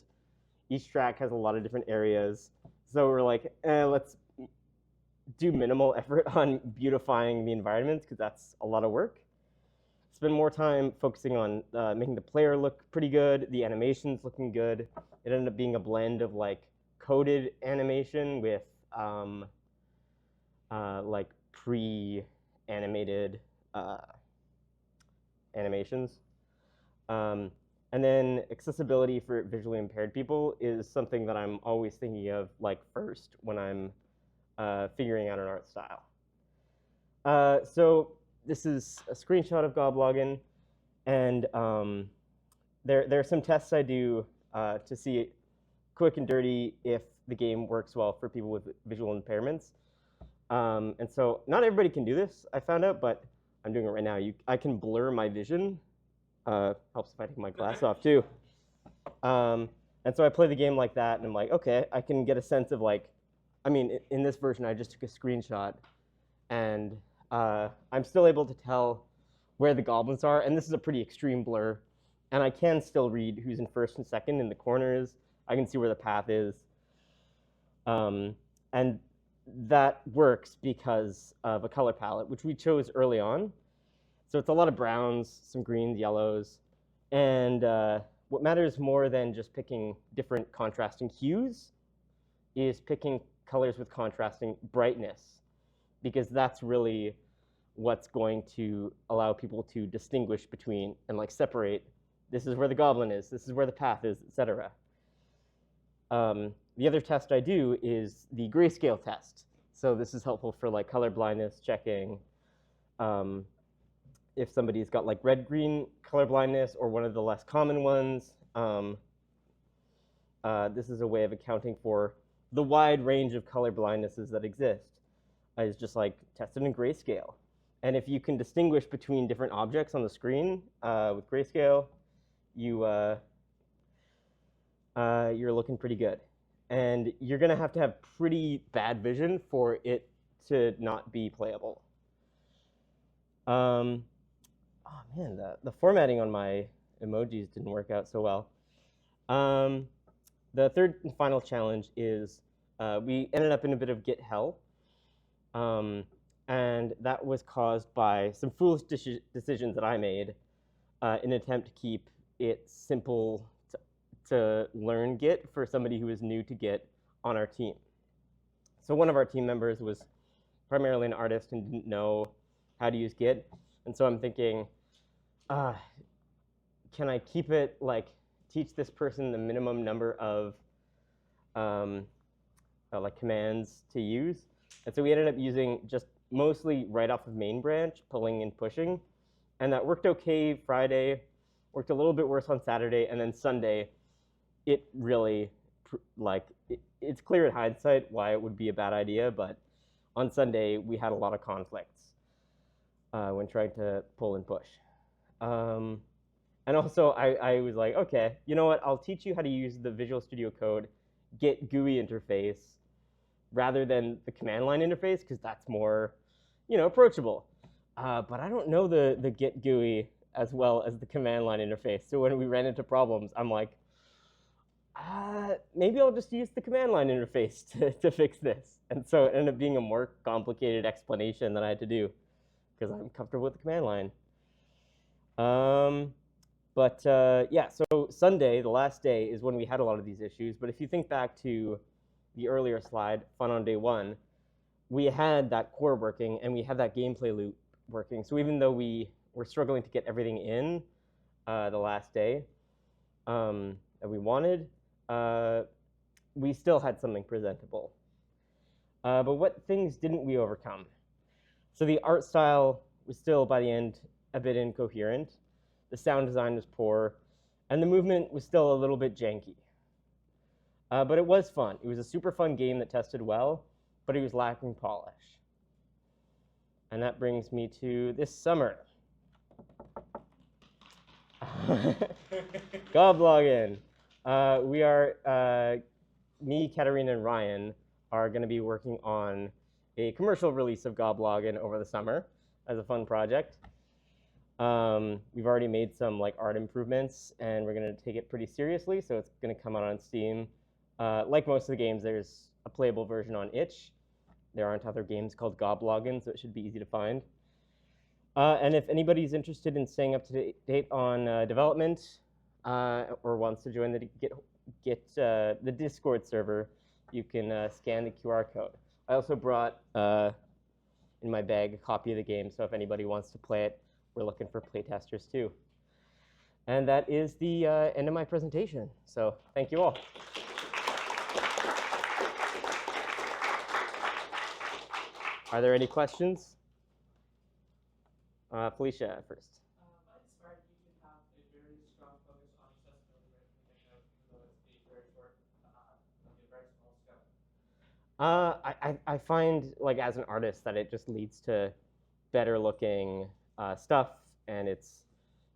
S7: each track has a lot of different areas. So we're like, let's do minimal effort on beautifying the environments, because that's a lot of work. Spend more time focusing on making the player look pretty good, the animations looking good. It ended up being a blend of like coded animation with like pre-animated animations. And then accessibility for visually impaired people is something that I'm always thinking of like first when I'm figuring out an art style. So this is a screenshot of Goblogin, and there are some tests I do to see quick and dirty if the game works well for people with visual impairments. And so not everybody can do this, I found out, but I'm doing it right now. I can blur my vision. Helps if I take my glass off too. And so I play the game like that, and I'm like, okay, I can get a sense of like, I mean, in this version, I just took a screenshot, and I'm still able to tell where the goblins are, and this is a pretty extreme blur, and I can still read who's in first and second in the corners. I can see where the path is. And that works because of a color palette, which we chose early on. So it's a lot of browns, some greens, yellows, and what matters more than just picking different contrasting hues is picking colors with contrasting brightness, because that's really what's going to allow people to distinguish between and like separate, this is where the goblin is, this is where the path is, etc. The other test I do is the grayscale test. So this is helpful for like color blindness checking. If somebody's got like red-green color blindness or one of the less common ones, this is a way of accounting for the wide range of color blindnesses that exist. Is just like tested in grayscale. And if you can distinguish between different objects on the screen with grayscale, you're looking pretty good. And you're going to have pretty bad vision for it to not be playable. Oh man, the formatting on my emojis didn't work out so well. The third and final challenge is we ended up in a bit of Git hell. And that was caused by some foolish decisions that I made in an attempt to keep it simple to learn Git for somebody who is new to Git on our team. So one of our team members was primarily an artist and didn't know how to use Git. And so I'm thinking, can I keep it, like, teach this person the minimum number of like commands to use? And so we ended up using just mostly right off of main branch, pulling and pushing. And that worked okay Friday, worked a little bit worse on Saturday, and then Sunday, it really, like, it's clear in hindsight why it would be a bad idea, but on Sunday, we had a lot of conflicts when trying to pull and push. And also, I was like, okay, you know what? I'll teach you how to use the Visual Studio Code Git GUI interface rather than the command line interface, because that's more, approachable. But I don't know the Git GUI as well as the command line interface. So when we ran into problems, I'm like, maybe I'll just use the command line interface to fix this. And so it ended up being a more complicated explanation that I had to do, because I'm comfortable with the command line. Yeah, so Sunday, the last day, is when we had a lot of these issues. But if you think back to the earlier slide, Fun on Day 1, we had that core working, and we had that gameplay loop working. So even though we were struggling to get everything in the last day that we wanted, we still had something presentable. But what things didn't we overcome? So the art style was still, by the end, a bit incoherent. The sound design was poor, and the movement was still a little bit janky. But it was fun. It was a super fun game that tested well, but it was lacking polish. And that brings me to this summer. Gobloggin. We are, me, Katarina, and Ryan are going to be working on a commercial release of Gobloggin over the summer as a fun project. We've already made some like art improvements, and we're going to take it pretty seriously, so it's going to come out on Steam. Like most of the games, there's a playable version on itch. There aren't other games called Gobloggin, so it should be easy to find. And if anybody's interested in staying up to date on development or wants to join the Discord server, you can scan the QR code. I also brought in my bag a copy of the game, so if anybody wants to play it, we're looking for playtesters too. And that is the end of my presentation. So thank you all. Are there any questions? Felicia first.
S8: What inspired you to have a very strong focus on accessibility right from the get-go, even though it's a very short, a very small scope?
S7: I find, like, as an artist, that it just leads to better looking stuff, and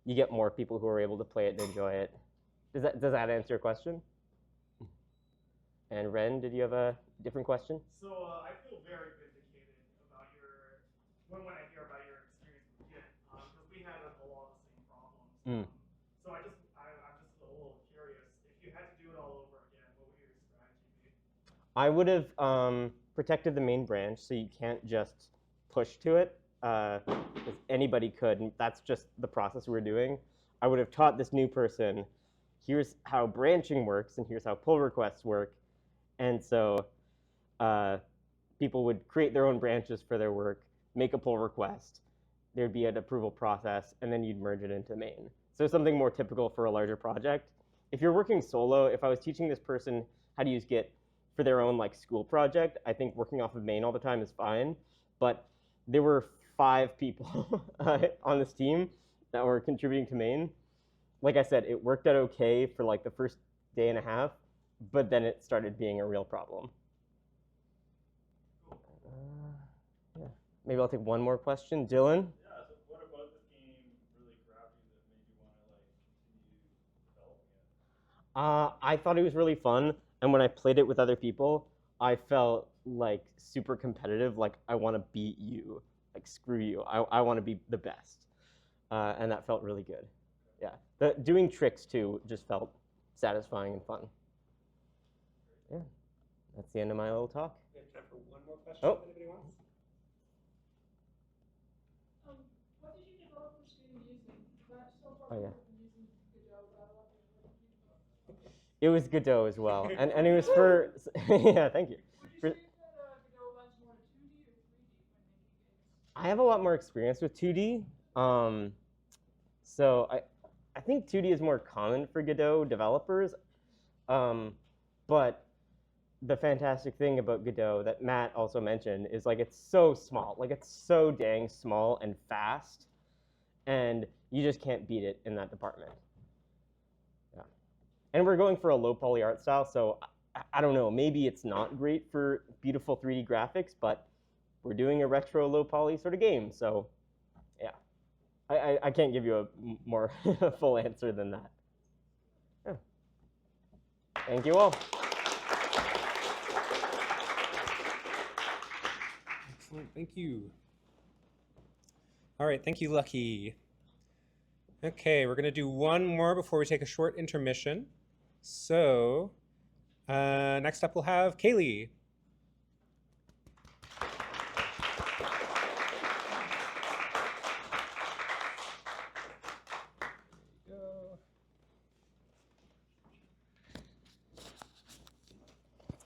S7: you get more people who are able to play it and enjoy it. Does that answer your question? And Ren, did you have a different question?
S9: So I feel very vindicated about when I hear about your experience with Git, because we had a lot of the same problems. So I'm just a little curious. If you had to do it all over again, what would your strategy be?
S7: I would have protected the main branch, so you can't just push to it. If anybody could, and that's just the process we're doing. I would have taught this new person here's how branching works, and here's how pull requests work. And so people would create their own branches for their work, make a pull request, there'd be an approval process, and then you'd merge it into main. So something more typical for a larger project. If you're working solo, if I was teaching this person how to use Git for their own like school project, I think working off of main all the time is fine. But there were 5 people on this team that were contributing to main. Like I said, it worked out okay for like the first day and a half, but then it started being a real problem. Yeah. Maybe I'll take one more question. Dylan?
S4: Yeah, so what about this game really grabbed you that made you want to like continue developing it?
S7: I thought it was really fun, and when I played it with other people, I felt like super competitive, like I want to beat you, like screw you, I want to be the best, and that felt really good. Yeah, doing tricks too just felt satisfying and fun. Yeah, that's the end of my little talk.
S1: We have time for one more question
S7: Oh.
S1: if anybody wants.
S5: What did you develop for Steam using? That so far
S7: Oh, yeah.
S5: we've been using Godot, but I don't know what did you develop?
S7: It was Godot as well, and it was for yeah, thank you.
S5: Would you say that Godot lends more to 2D or 3D when making games?
S7: I have a lot more experience with 2D, so I think 2D is more common for Godot developers, but the fantastic thing about Godot that Matt also mentioned is like it's so small, like it's so dang small and fast, and you just can't beat it in that department. Yeah, and we're going for a low poly art style, so I don't know, maybe it's not great for beautiful 3D graphics, but we're doing a retro low poly sort of game, so yeah. I can't give you a more full answer than that. Yeah. Thank you all.
S1: Excellent, thank you. All right, thank you, Lucky. Okay, we're gonna do one more before we take a short intermission. So, next up we'll have Kaylee.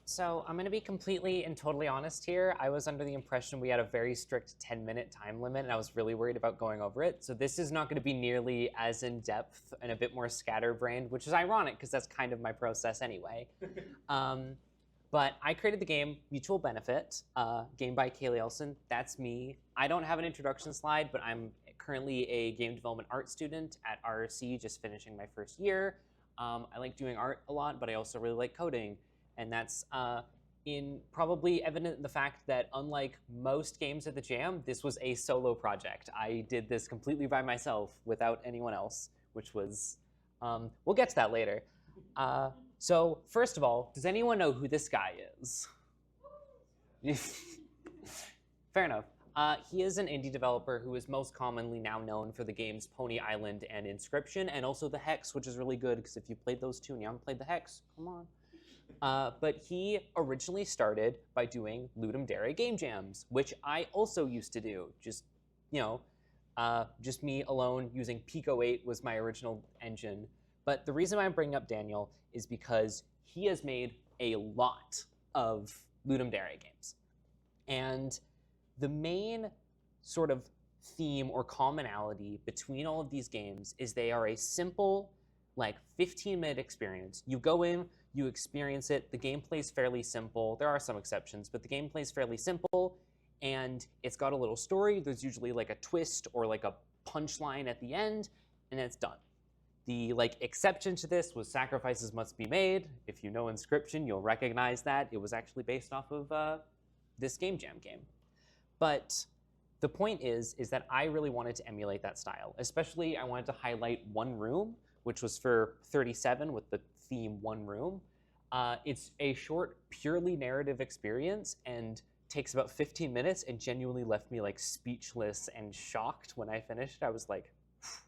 S10: So I'm going to be completely and totally honest here. I was under the impression we had a very strict 10-minute time limit, and I was really worried about going over it. So this is not going to be nearly as in-depth and a bit more scatterbrained, which is ironic because that's kind of my process anyway. But I created the game Mutual Benefit, game by Kaylee Elson. That's me. I don't have an introduction slide, but I'm currently a game development art student at RRC, just finishing my first year. I like doing art a lot, but I also really like coding. And that's probably evident in the fact that unlike most games at the Jam, this was a solo project. I did this completely by myself without anyone else, which was, we'll get to that later. So first of all, does anyone know who this guy is? Fair enough. He is an indie developer who is most commonly now known for the games Pony Island and Inscription, and also the Hex, which is really good, because if you played those two and you haven't played the Hex, come on. But he originally started by doing Ludum Dare game jams, which I also used to do. Just, you know, just me alone using Pico 8 was my original engine. But the reason why I'm bringing up Daniel is because he has made a lot of Ludum Dare games. And the main sort of theme or commonality between all of these games is they are a simple, like 15-minute experience. You go in, you experience it, the gameplay is fairly simple. There are some exceptions, but the gameplay is fairly simple, and it's got a little story. There's usually like a twist or like a punchline at the end, and it's done. The exception to this was Sacrifices Must Be Made. If you know Inscription, you'll recognize that. It was actually based off of this Game Jam game. But the point is that I really wanted to emulate that style. Especially, I wanted to highlight One Room, which was for 37 with the theme One Room. It's a short, purely narrative experience and takes about 15 minutes and genuinely left me like speechless and shocked when I finished. I was like, phew.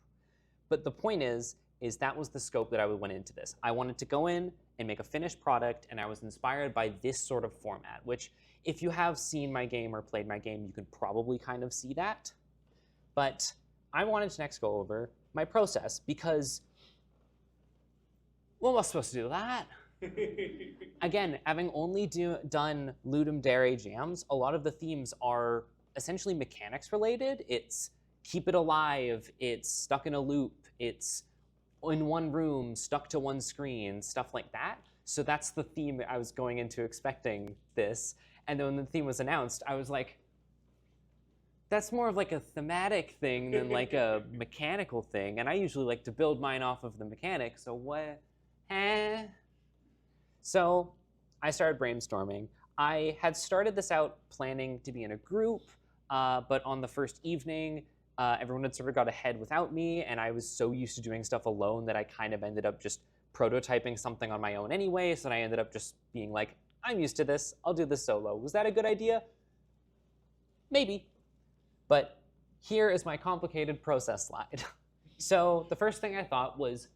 S10: But the point is that was the scope that I went into this. I wanted to go in and make a finished product, and I was inspired by this sort of format, which if you have seen my game or played my game, you can probably kind of see that. But I wanted to next go over my process, because What am I supposed to do with that? Again, having only done Ludum Dare jams, a lot of the themes are essentially mechanics related. It's keep it alive, it's stuck in a loop, it's in one room, stuck to one screen, stuff like that. So that's the theme I was going into expecting this. And then when the theme was announced, I was like, that's more of like a thematic thing than like a mechanical thing. And I usually like to build mine off of the mechanics, so what? So I started brainstorming. I had started this out planning to be in a group, but on the first evening, everyone had sort of got ahead without me, and I was so used to doing stuff alone that I kind of ended up just prototyping something on my own anyway, so I ended up just being like, I'm used to this, I'll do this solo. Was that a good idea? Maybe. But here is my complicated process slide. So the first thing I thought was,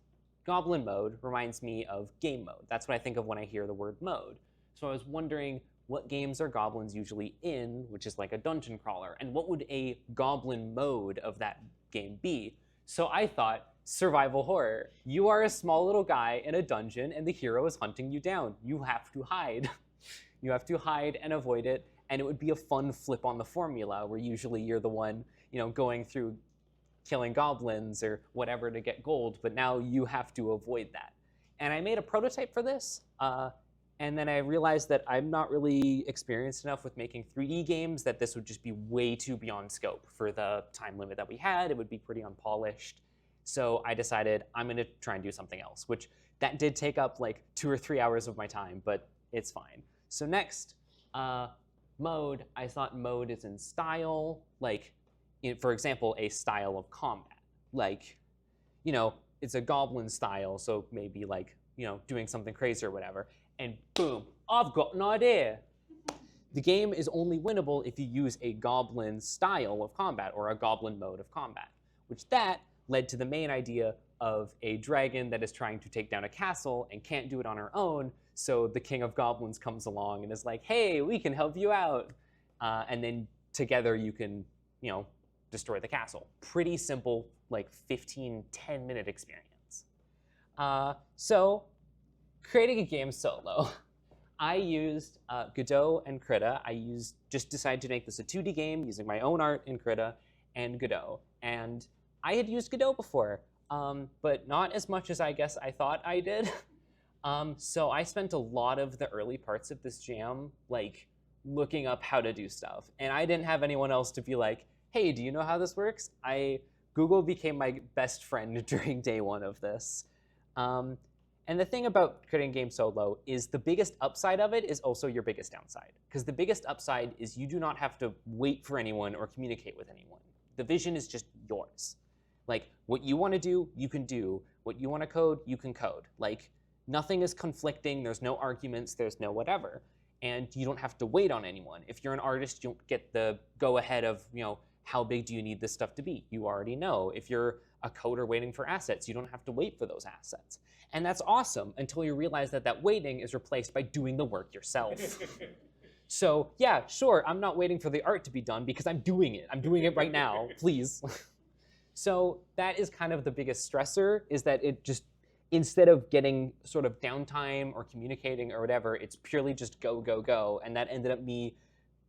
S10: Goblin mode reminds me of game mode. That's what I think of when I hear the word mode. So I was wondering, what games are goblins usually in, which is like a dungeon crawler, and what would a goblin mode of that game be? So I thought, survival horror. You are a small little guy in a dungeon and the hero is hunting you down. You have to hide. You have to hide and avoid it, and it would be a fun flip on the formula where usually you're the one, going through killing goblins or whatever to get gold, but now you have to avoid that. And I made a prototype for this, and then I realized that I'm not really experienced enough with making 3D games, that this would just be way too beyond scope for the time limit that we had. It would be pretty unpolished. So I decided I'm gonna try and do something else, which that did take up like 2 or 3 hours of my time, but it's fine. So next, mode, I thought mode is in style, like, for example, a style of combat. Like, it's a goblin style, so maybe like, doing something crazy or whatever. And boom, I've got an idea. The game is only winnable if you use a goblin style of combat or a goblin mode of combat, which that led to the main idea of a dragon that is trying to take down a castle and can't do it on her own. So the king of goblins comes along and is like, hey, we can help you out. And then together you can, destroy the castle. Pretty simple, like 10-minute experience. So creating a game solo, I used Godot and Krita. Just decided to make this a 2D game using my own art in Krita and Godot. And I had used Godot before, but not as much as I guess I thought I did. So I spent a lot of the early parts of this jam like looking up how to do stuff. And I didn't have anyone else to be like, hey, do you know how this works? Google became my best friend during day one of this. And the thing about creating a game solo is the biggest upside of it is also your biggest downside. Because the biggest upside is you do not have to wait for anyone or communicate with anyone. The vision is just yours. Like, what you want to do, you can do. What you want to code, you can code. Like, nothing is conflicting, there's no arguments, there's no whatever. And you don't have to wait on anyone. If you're an artist, you don't get the go-ahead of, how big do you need this stuff to be? You already know. If you're a coder waiting for assets, you don't have to wait for those assets. And that's awesome until you realize that that waiting is replaced by doing the work yourself. So yeah, sure, I'm not waiting for the art to be done because I'm doing it. I'm doing it right now, please. So that is kind of the biggest stressor, is that it just, instead of getting sort of downtime or communicating or whatever, it's purely just go, go, go. And that ended up me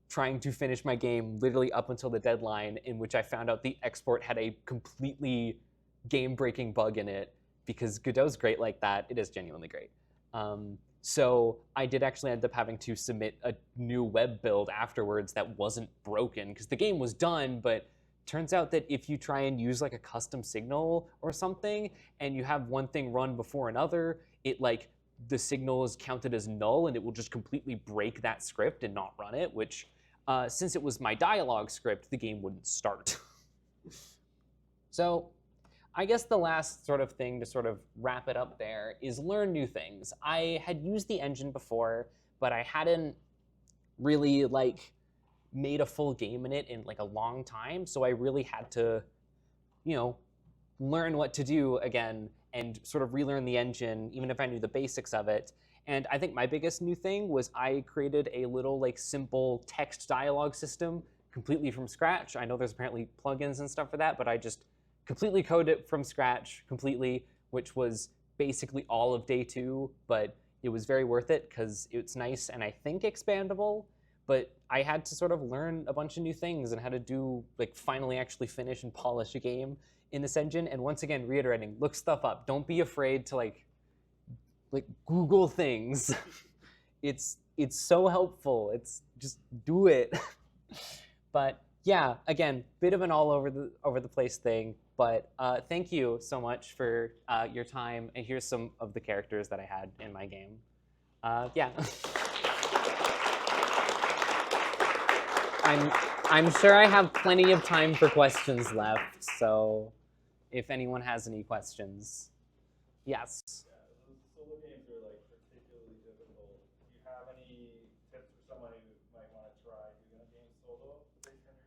S10: trying to finish my game literally up until the deadline, in which I found out the export had a completely game-breaking bug in it, because Godot's great like that. It is genuinely great. So I did actually end up having to submit a new web build afterwards that wasn't broken, because the game was done, but turns out that if you try and use like a custom signal or something, and you have one thing run before another, it like, the signal is counted as null, and it will just completely break that script and not run it, which, since it was my dialogue script, the game wouldn't start. So I guess the last sort of thing to sort of wrap it up there is learn new things. I had used the engine before, but I hadn't really like made a full game in it in like a long time, so I really had to, learn what to do again and sort of relearn the engine, even if I knew the basics of it. And I think my biggest new thing was I created a little like simple text dialogue system completely from scratch. I know there's apparently plugins and stuff for that, but I just completely coded it from scratch completely, which was basically all of day 2, but it was very worth it because it's nice and I think expandable. But I had to sort of learn a bunch of new things and how to do, like, finally actually finish and polish a game in this engine. And once again, reiterating, look stuff up. Don't be afraid to like Google things. It's so helpful. It's just do it. But yeah, again, bit of an all over the place thing. But thank you so much for your time. And here's some of the characters that I had in my game. Yeah. I'm sure I have plenty of time for questions left. So if anyone has any questions, yes.
S4: Yeah, those solo games are like particularly difficult. Do you have any tips for someone who might want to try doing a game solo based on your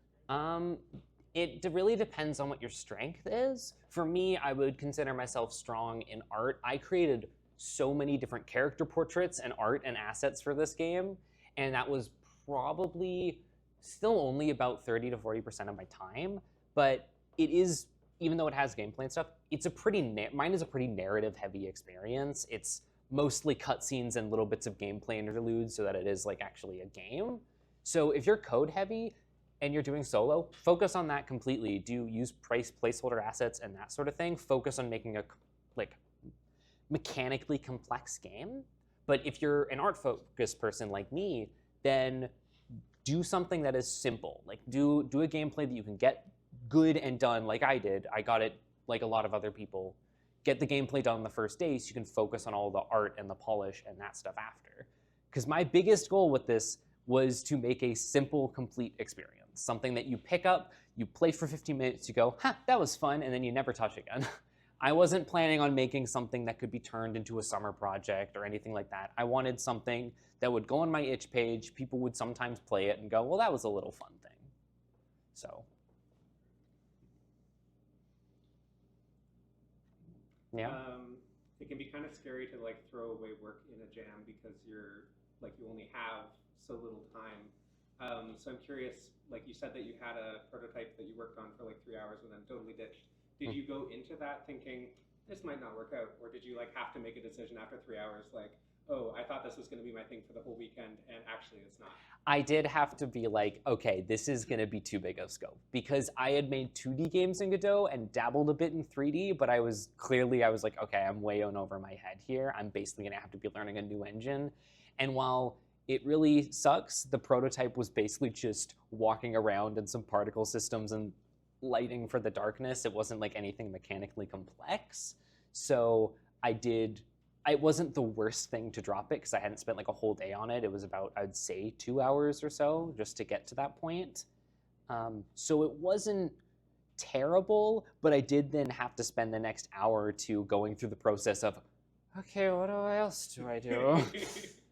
S4: experience?
S10: It really depends on what your strength is. For me, I would consider myself strong in art. I created so many different character portraits and art and assets for this game, and that was probably still only about 30 to 40% of my time. But it is, even though it has gameplay and stuff, it's a pretty mine is a pretty narrative-heavy experience. It's mostly cutscenes and little bits of gameplay interludes, so that it is like actually a game. So if you're code-heavy and you're doing solo, focus on that completely. Do use placeholder assets and that sort of thing. Focus on making a like mechanically complex game. But if you're an art-focused person like me, then do something that is simple. Like do a gameplay that you can get good and done like I did. I got it like a lot of other people. Get the gameplay done on the first day so you can focus on all the art and the polish and that stuff after. Because my biggest goal with this was to make a simple, complete experience. Something that you pick up, you play for 15 minutes, you go, ha, that was fun, and then you never touch again. I wasn't planning on making something that could be turned into a summer project or anything like that. I wanted something that would go on my itch page, people would sometimes play it and go, well, that was a little fun thing. So, yeah.
S1: It can be kind of scary to like throw away work in a jam because you only have so little time. So I'm curious, like you said that you had a prototype that you worked on for like 3 hours and then totally ditched. Did you go into that thinking this might not work out, or did you like have to make a decision after 3 hours, like, oh, I thought this was going to be my thing for the whole weekend, and actually it's not?
S10: I did have to be like, okay, this is going to be too big of scope, because I had made 2D games in Godot and dabbled a bit in 3D, but I was like, okay, I'm way on over my head here. I'm basically going to have to be learning a new engine. And while it really sucks, the prototype was basically just walking around in some particle systems and lighting for the darkness. It wasn't like anything mechanically complex. So it wasn't the worst thing to drop it because I hadn't spent like a whole day on it. It was about, I'd say, 2 hours or so just to get to that point. So it wasn't terrible, but I did then have to spend the next hour or two going through the process of, okay, what else do I do?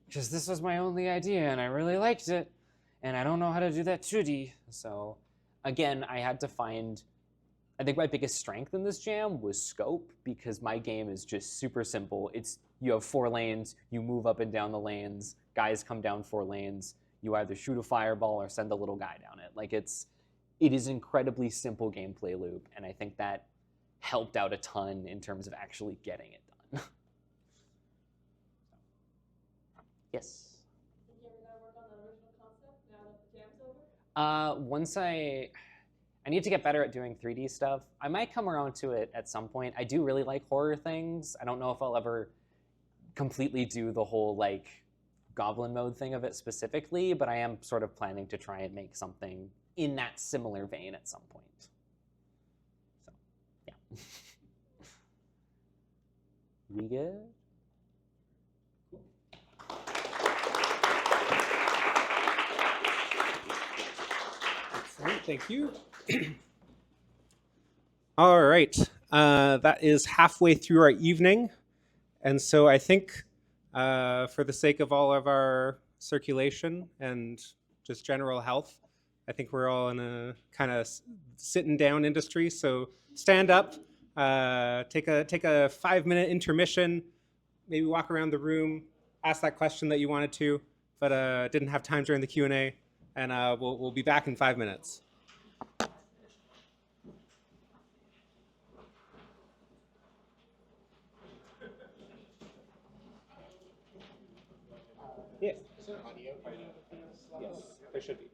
S10: Because this was my only idea and I really liked it, and I don't know how to do that 2D. So again, I had to find, I think my biggest strength in this jam was scope, because my game is just super simple. You have 4 lanes, you move up and down the lanes, guys come down 4 lanes, you either shoot a fireball or send a little guy down it. Like it is incredibly simple gameplay loop, and I think that helped out a ton in terms of actually getting it done. Yes?
S5: Think you ever gonna work on the original concept now that the jam's over?
S10: Once I need to get better at doing 3D stuff. I might come around to it at some point. I do really like horror things. I don't know if I'll ever completely do the whole like goblin mode thing of it specifically, but I am sort of planning to try and make something in that similar vein at some point. So, yeah. We good?
S1: Excellent, thank you. All right, that is halfway through our evening. And so I think for the sake of all of our circulation and just general health, I think we're all in a kind of sitting down industry. So stand up, take a 5-minute intermission, maybe walk around the room, ask that question that you wanted to, but didn't have time during the Q&A, and we'll be back in 5 minutes. video by any of these levels? Yes, there should be.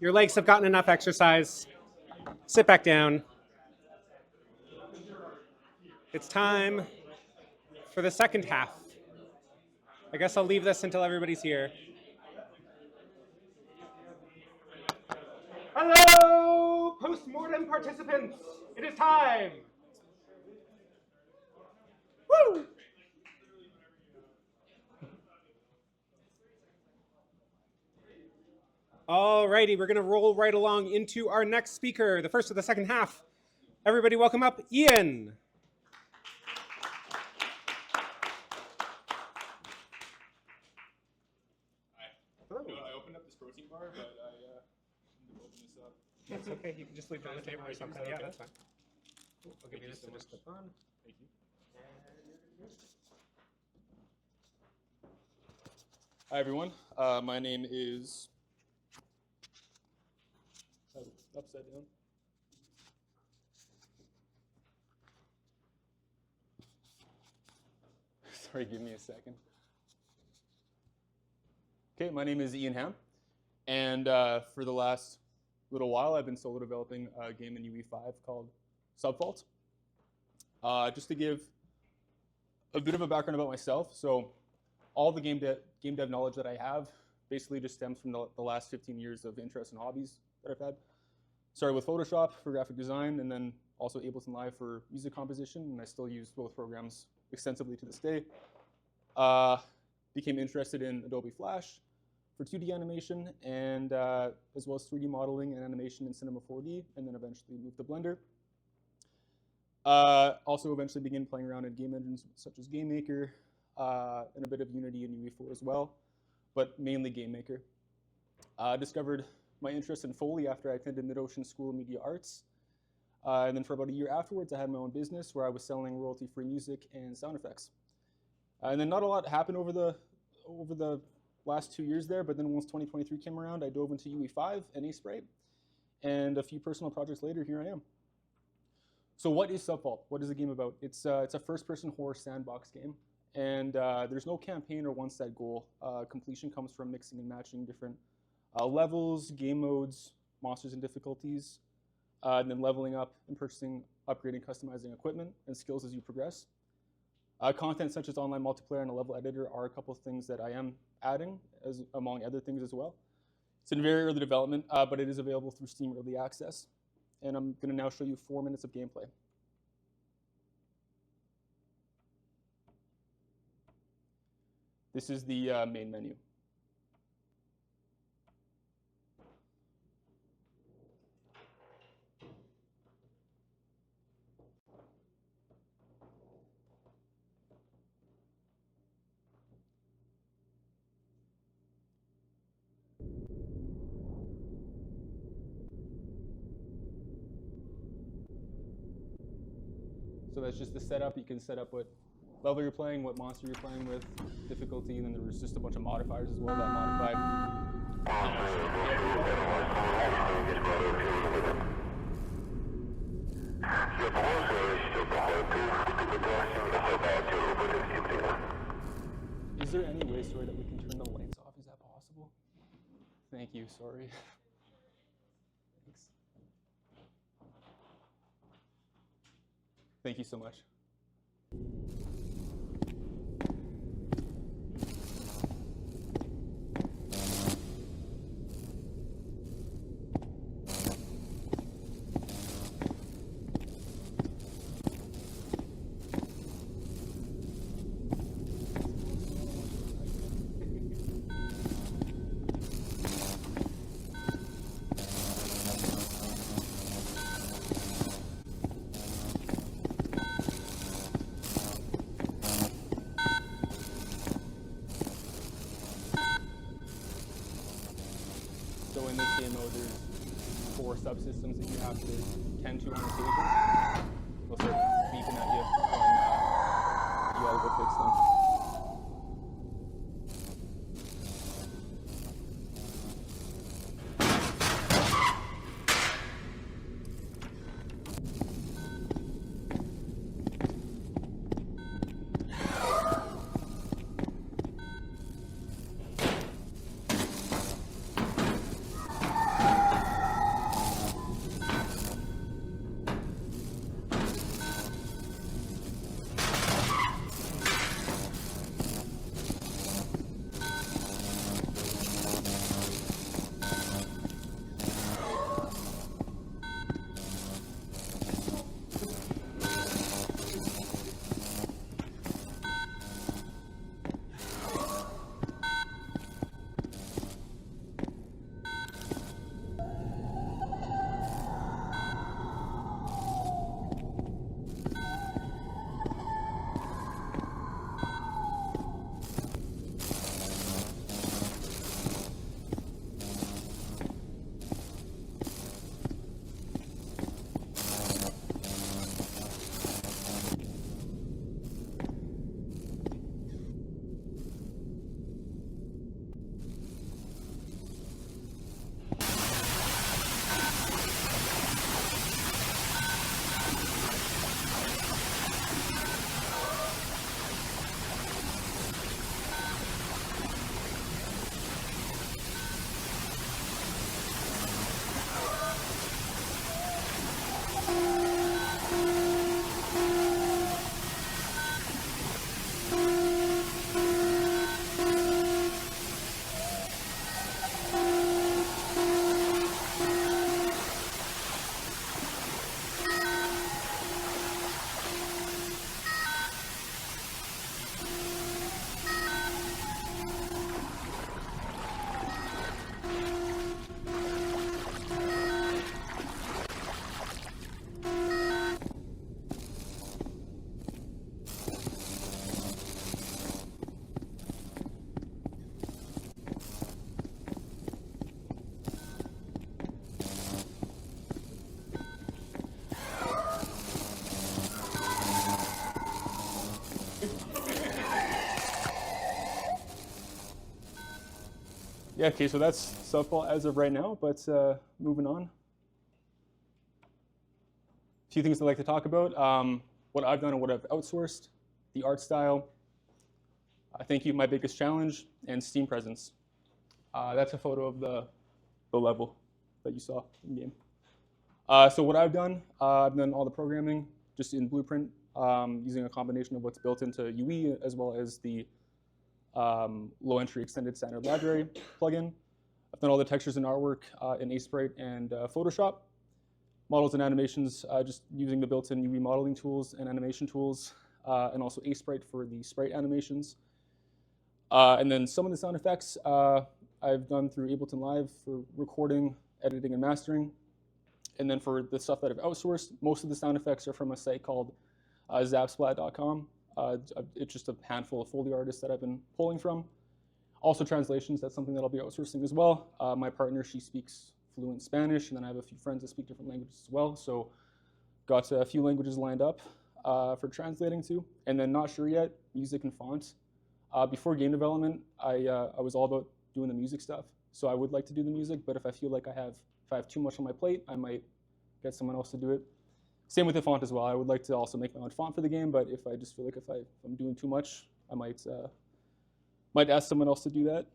S1: Your legs have gotten enough exercise. Sit back down. It's time for the second half. I guess I'll leave this until everybody's here. Hello, postmortem participants. It is time. Woo! Alrighty, we're gonna roll right along into our next speaker, the first of the second half. Everybody welcome up Ian.
S4: Hello. I opened up this protein bar, but I didn't open this up.
S1: That's okay, you can just leave it on the table or something. Yeah, that's fine. I'll give you this to just clip on.
S4: Thank you. Hi, everyone. My name is... upside down. Sorry, give me a second. Okay, my name is Ian Ham, and for the last little while, I've been solo developing a game in UE5 called Subfault. Just to give a bit of a background about myself, so all the game dev knowledge that I have basically just stems from the last 15 years of interests and hobbies that I've had. Started with Photoshop for graphic design, and then also Ableton Live for music composition, and I still use both programs extensively to this day. Became interested in Adobe Flash for 2D animation, and as well as 3D modeling and animation in Cinema 4D, and then eventually moved to Blender. Also eventually began playing around in game engines such as GameMaker, and a bit of Unity and UE4 as well, but mainly GameMaker. Discovered my interest in Foley after I attended Mid-Ocean School of Media Arts. And then for about a year afterwards, I had my own business where I was selling royalty-free music and sound effects. And then not a lot happened over the last 2 years there, but then once 2023 came around, I dove into UE5 and A-Sprite, and a few personal projects later, here I am. So what is Subfault? What is the game about? It's a first-person horror sandbox game, and there's no campaign or one-set goal. Completion comes from mixing and matching different levels, game modes, monsters and difficulties, and then leveling up and purchasing, upgrading, customizing equipment and skills as you progress. Content such as online multiplayer and a level editor are a couple of things that I am adding, as among other things as well. It's in very early development, but it is available through Steam Early Access. And I'm going to now show you 4 minutes of gameplay. This is the main menu. So that's just the setup. You can set up what level you're playing, what monster you're playing with, difficulty, and then there was just a bunch of modifiers as well that modified. Is there any way, sorry, that we can turn the lights off? Is that possible? Thank you, sorry. Thanks. Thank you so much. So in this game mode, there's 4 subsystems that you have to tend to on occasion. They'll start beeping at you when you gotta go fix them. Yeah, okay, so that's Subfault as of right now, but moving on. A few things I'd like to talk about. What I've done and what I've outsourced, the art style, thank you, my biggest challenge, and Steam presence. That's a photo of the level that you saw in game. So what I've done all the programming just in Blueprint using a combination of what's built into UE as well as the low entry extended standard library plugin. I've done all the textures and artwork in Sprite and Photoshop. Models and animations just using the built-in UE modeling tools and animation tools, and also Sprite for the sprite animations. And then some of the sound effects I've done through Ableton Live for recording, editing, and mastering. And then for the stuff that I've outsourced, most of the sound effects are from a site called zapsplat.com. It's just a handful of Foley artists that I've been pulling from. Also translations, that's something that I'll be outsourcing as well. My partner, she speaks fluent Spanish, and then I have a few friends that speak different languages as well. So got a few languages lined up for translating to. And then not sure yet, music and font. Before game development, I was all about doing the music stuff. So I would like to do the music, but if I feel like if I have too much on my plate, I might get someone else to do it. Same with the font as well. I would like to also make my own font for the game, but if I just feel like if I'm doing too much, I might ask someone else to do that.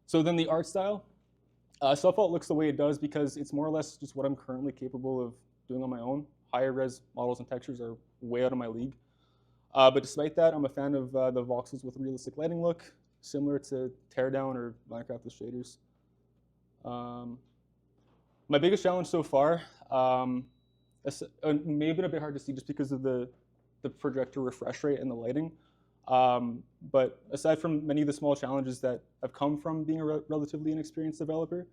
S4: So then the art style. Subfault looks the way it does because it's more or less just what I'm currently capable of doing on my own. Higher res models and textures are way out of my league. But despite that, I'm a fan of the voxels with realistic lighting look, similar to Teardown or Minecraft with shaders. My biggest challenge so far may have been a bit hard to see just because of the projector refresh rate and the lighting. But aside from many of the small challenges that have come from being a relatively inexperienced developer,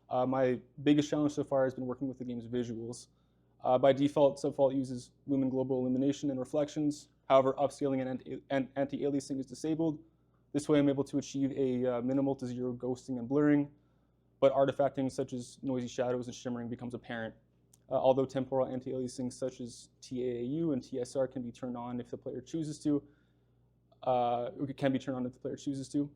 S4: my biggest challenge so far has been working with the game's visuals. By default, Subfault uses Lumen Global Illumination and reflections. However, upscaling and anti-aliasing is disabled. This way I'm able to achieve a minimal to zero ghosting and blurring, but artifacting such as noisy shadows and shimmering becomes apparent. Although temporal anti-aliasing such as TAAU and TSR can be turned on if the player chooses to, it can be turned on if the player chooses to.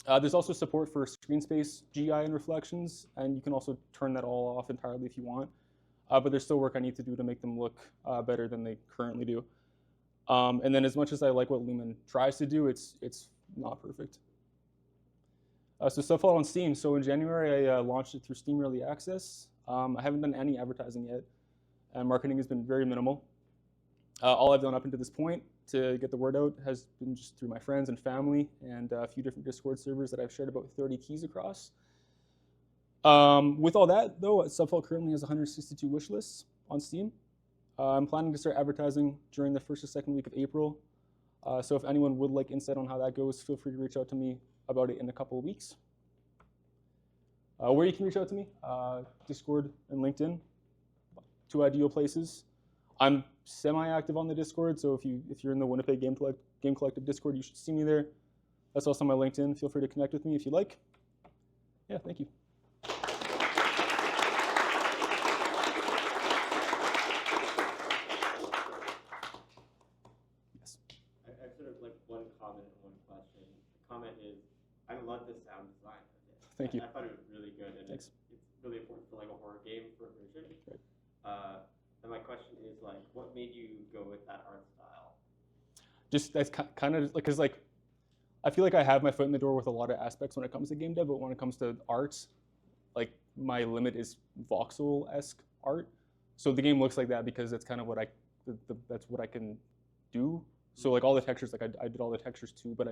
S4: There's also support for screen space, GI, and reflections, and you can also turn that all off entirely if you want. But there's still work I need to do to make them look better than they currently do. And then as much as I like what Lumen tries to do, it's not perfect. So Subfault on Steam. So in January, I launched it through Steam Early Access. I haven't done any advertising yet, and marketing has been very minimal. All I've done up until this point to get the word out has been just through my friends and family and a few different Discord servers that I've shared about 30 keys across. With all that, though, Subfault currently has 162 wish lists on Steam. I'm planning to start advertising during the first or second week of April. So if anyone would like insight on how that goes, feel free to reach out to me about it in a couple of weeks. Where you can reach out to me, Discord and LinkedIn, two ideal places. I'm semi-active on the Discord, so if you're in the Winnipeg Game Collective Discord, you should see me there. That's also my LinkedIn. Feel free to connect with me if you like. Yeah, thank you. Yes.
S7: I have sort of like one comment and one question. The comment is, I love the sound design of it.
S4: Thank you.
S7: I thought it was really good, and
S4: Thanks.
S7: it's really important for like a horror game for immersion.
S4: Right.
S7: And my question is like, what made you go with that art style?
S4: Just that's kind of like, because like, I feel like I have my foot in the door with a lot of aspects when it comes to game dev, but when it comes to art, like my limit is voxel-esque art. So the game looks like that because that's kind of what that's what I can do. So like all the textures, like I did all the textures too, but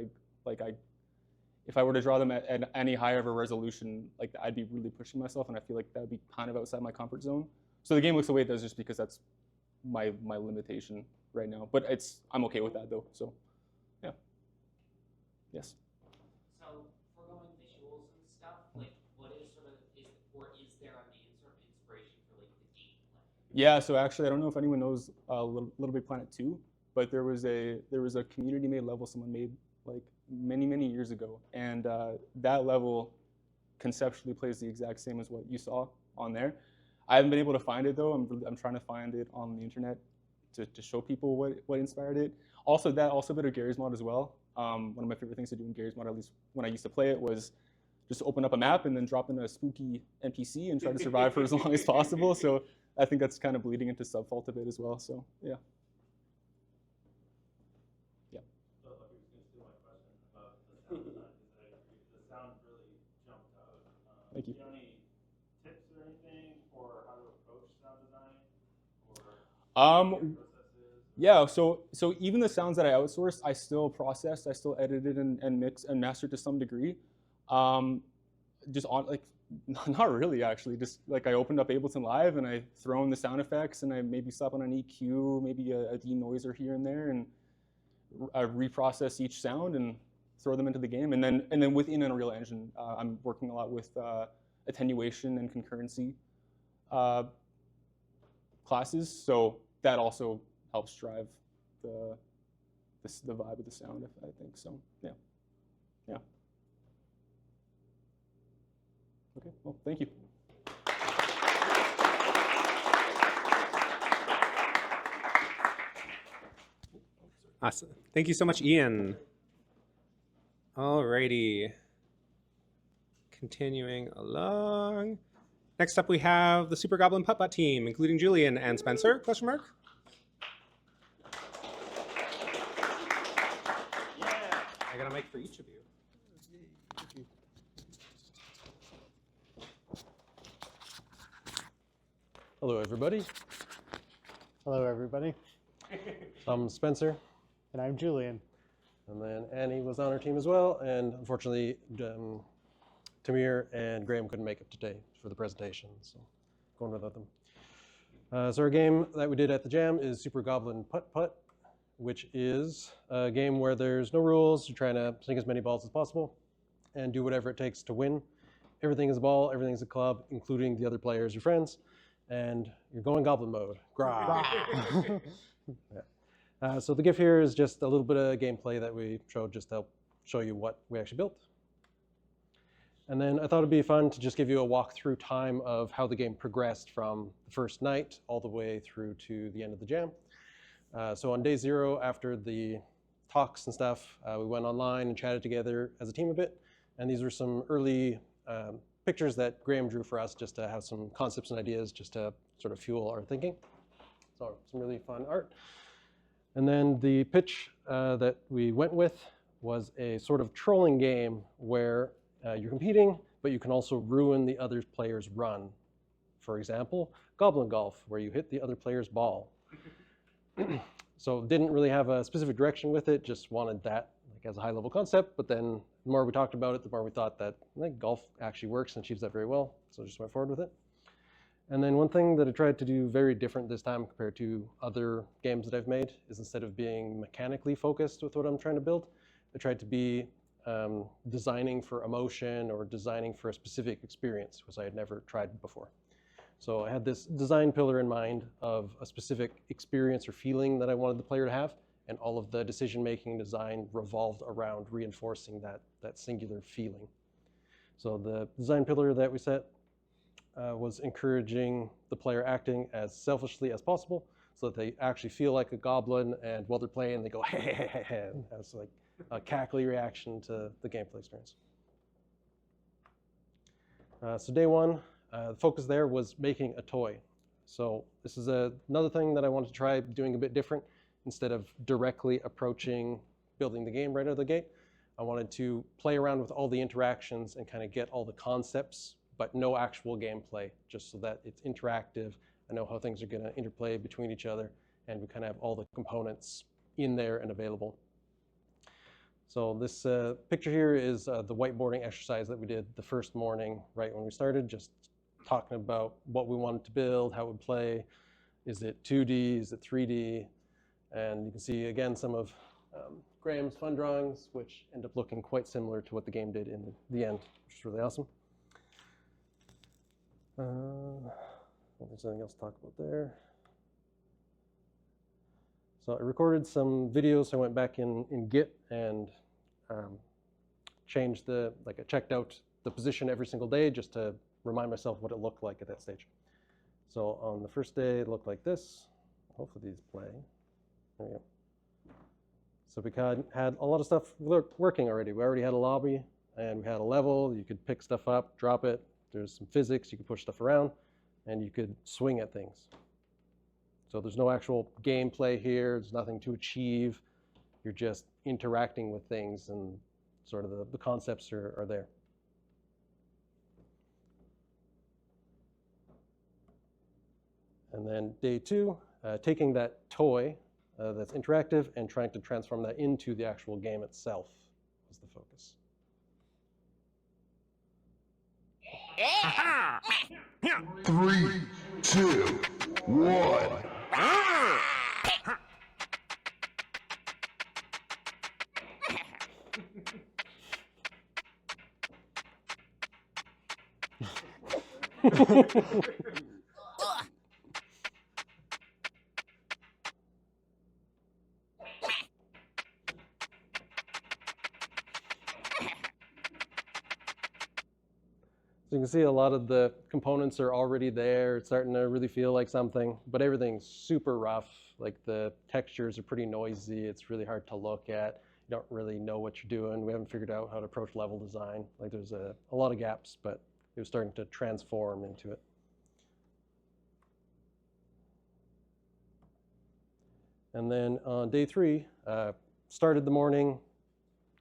S4: if I were to draw them at any higher of a resolution, like I'd be really pushing myself, and I feel like that would be kind of outside my comfort zone. So the game looks the way it does just because that's my limitation right now. But I'm okay with that though. So yeah. Yes.
S10: So for going visuals and stuff, like what is sort of is there a main sort of inspiration for like the gameplay?
S4: Yeah. So actually, I don't know if anyone knows Little Big Planet 2, but there was a community made level someone made like many years ago, and that level conceptually plays the exact same as what you saw on there. I haven't been able to find it though. I'm trying to find it on the internet to show people what inspired it. Also, a bit of Gary's mod as well. One of my favorite things to do in Gary's mod, at least when I used to play it, was just open up a map and then drop in a spooky NPC and try to survive for as long as possible. So I think that's kind of bleeding into Subfault a bit as well. So yeah. Yeah.
S11: So I was going to steal my question about the sound design because I agree the sound really jumped out.
S4: Thank you.
S11: Do you have any tips or anything for how to approach sound design or processes?
S4: Yeah, so even the sounds that I outsourced, I still processed, I still edited and mixed and mastered to some degree. Just on like, not really actually. Just like I opened up Ableton Live and I throw in the sound effects and I maybe slap on an EQ, maybe a denoiser here and there, and I reprocess each sound and throw them into the game. And then within Unreal Engine, I'm working a lot with attenuation and concurrency classes. So that also helps drive the vibe of the sound, I think. So yeah. Okay, well, thank you.
S1: Awesome. Thank you so much, Ian. Alrighty. Continuing along. Next up, we have the Super Goblin Putt-Putt team, including Julian and Spencer, question mark?
S11: Yeah.
S1: I got a mic for each of you.
S12: Hello, everybody.
S13: Hello, everybody.
S12: I'm Spencer.
S13: And I'm Julian.
S12: And then Annie was on our team as well. And unfortunately, Tamir and Graham couldn't make it today for the presentation, so going without them. So our game that we did at the Jam is Super Goblin Putt-Putt, which is a game where there's no rules. You're trying to sink as many balls as possible and do whatever it takes to win. Everything is a ball, everything's a club, including the other players, your friends. And you're going goblin mode. Yeah. So the GIF here is just a little bit of gameplay that we showed just to help show you what we actually built. And then I thought it'd be fun to just give you a walkthrough time of how the game progressed from the first night all the way through to the end of the Jam. So on day 0, after the talks and stuff, we went online and chatted together as a team a bit. And these were some early pictures that Graham drew for us just to have some concepts and ideas just to sort of fuel our thinking. So some really fun art. And then the pitch that we went with was a sort of trolling game where you're competing, but you can also ruin the other player's run. For example, Goblin Golf, where you hit the other player's ball. So didn't really have a specific direction with it, just wanted that like as a high-level concept, but then the more we talked about it, the more we thought that like, golf actually works and achieves that very well, so just went forward with it. And then one thing that I tried to do very different this time compared to other games that I've made is instead of being mechanically focused with what I'm trying to build, I tried to be designing for emotion or designing for a specific experience, which I had never tried before. So I had this design pillar in mind of a specific experience or feeling that I wanted the player to have, and all of the decision-making design revolved around reinforcing that singular feeling. So the design pillar that we set was encouraging the player acting as selfishly as possible so that they actually feel like a goblin, and while they're playing, they go, hey, hey, hey, hey, as like a cackly reaction to the gameplay experience. So day 1, the focus there was making a toy. So this is another thing that I wanted to try doing a bit different. Instead of directly approaching building the game right out of the gate, I wanted to play around with all the interactions and kind of get all the concepts, but no actual gameplay, just so that it's interactive. I know how things are going to interplay between each other, and we kind of have all the components in there and available. So this picture here is the whiteboarding exercise that we did the first morning right when we started, just talking about what we wanted to build, how it would play. Is it 2D? Is it 3D? And you can see, again, some of Graham's fun drawings, which end up looking quite similar to what the game did in the end, which is really awesome. There's anything else to talk about there. So I recorded some videos. I went back in Git and changed I checked out the position every single day just to remind myself what it looked like at that stage. So on the first day, it looked like this. Hopefully these play. There we go. So we had a lot of stuff working already. We already had a lobby. and we had a level. You could pick stuff up, drop it. There's some physics. You could push stuff around, and you could swing at things. So there's no actual gameplay here. There's nothing to achieve. You're just interacting with things, and sort of the concepts are there. And then day 2, taking that toy that's interactive and trying to transform that into the actual game itself was the focus.
S14: Three, two, one.
S12: So you can see a lot of the components are already there. It's starting to really feel like something, but everything's super rough. Like the textures are pretty noisy. It's really hard to look at. You don't really know what you're doing. We haven't figured out how to approach level design. Like there's a lot of gaps, but it was starting to transform into it. And then on day 3, started the morning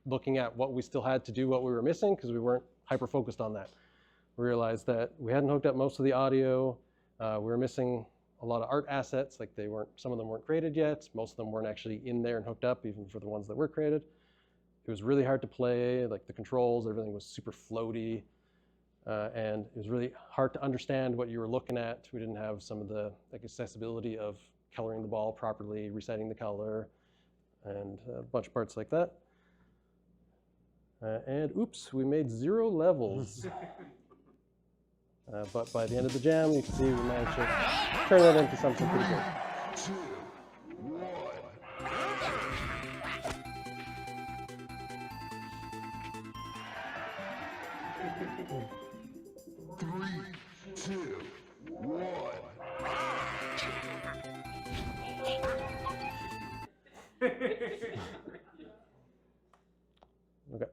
S12: looking at what we still had to do, what we were missing, because we weren't hyper-focused on that. We realized that we hadn't hooked up most of the audio. We were missing a lot of art assets, like some of them weren't created yet. Most of them weren't actually in there and hooked up, even for the ones that were created. It was really hard to play, like the controls, everything was super floaty. And it was really hard to understand what you were looking at. We didn't have some of the accessibility of coloring the ball properly, resetting the color, and a bunch of parts like that. And oops, we made 0 levels. But by the end of the jam, you can see we managed to turn that into something pretty good.
S14: 2, 1. Three, two, one.
S12: Okay.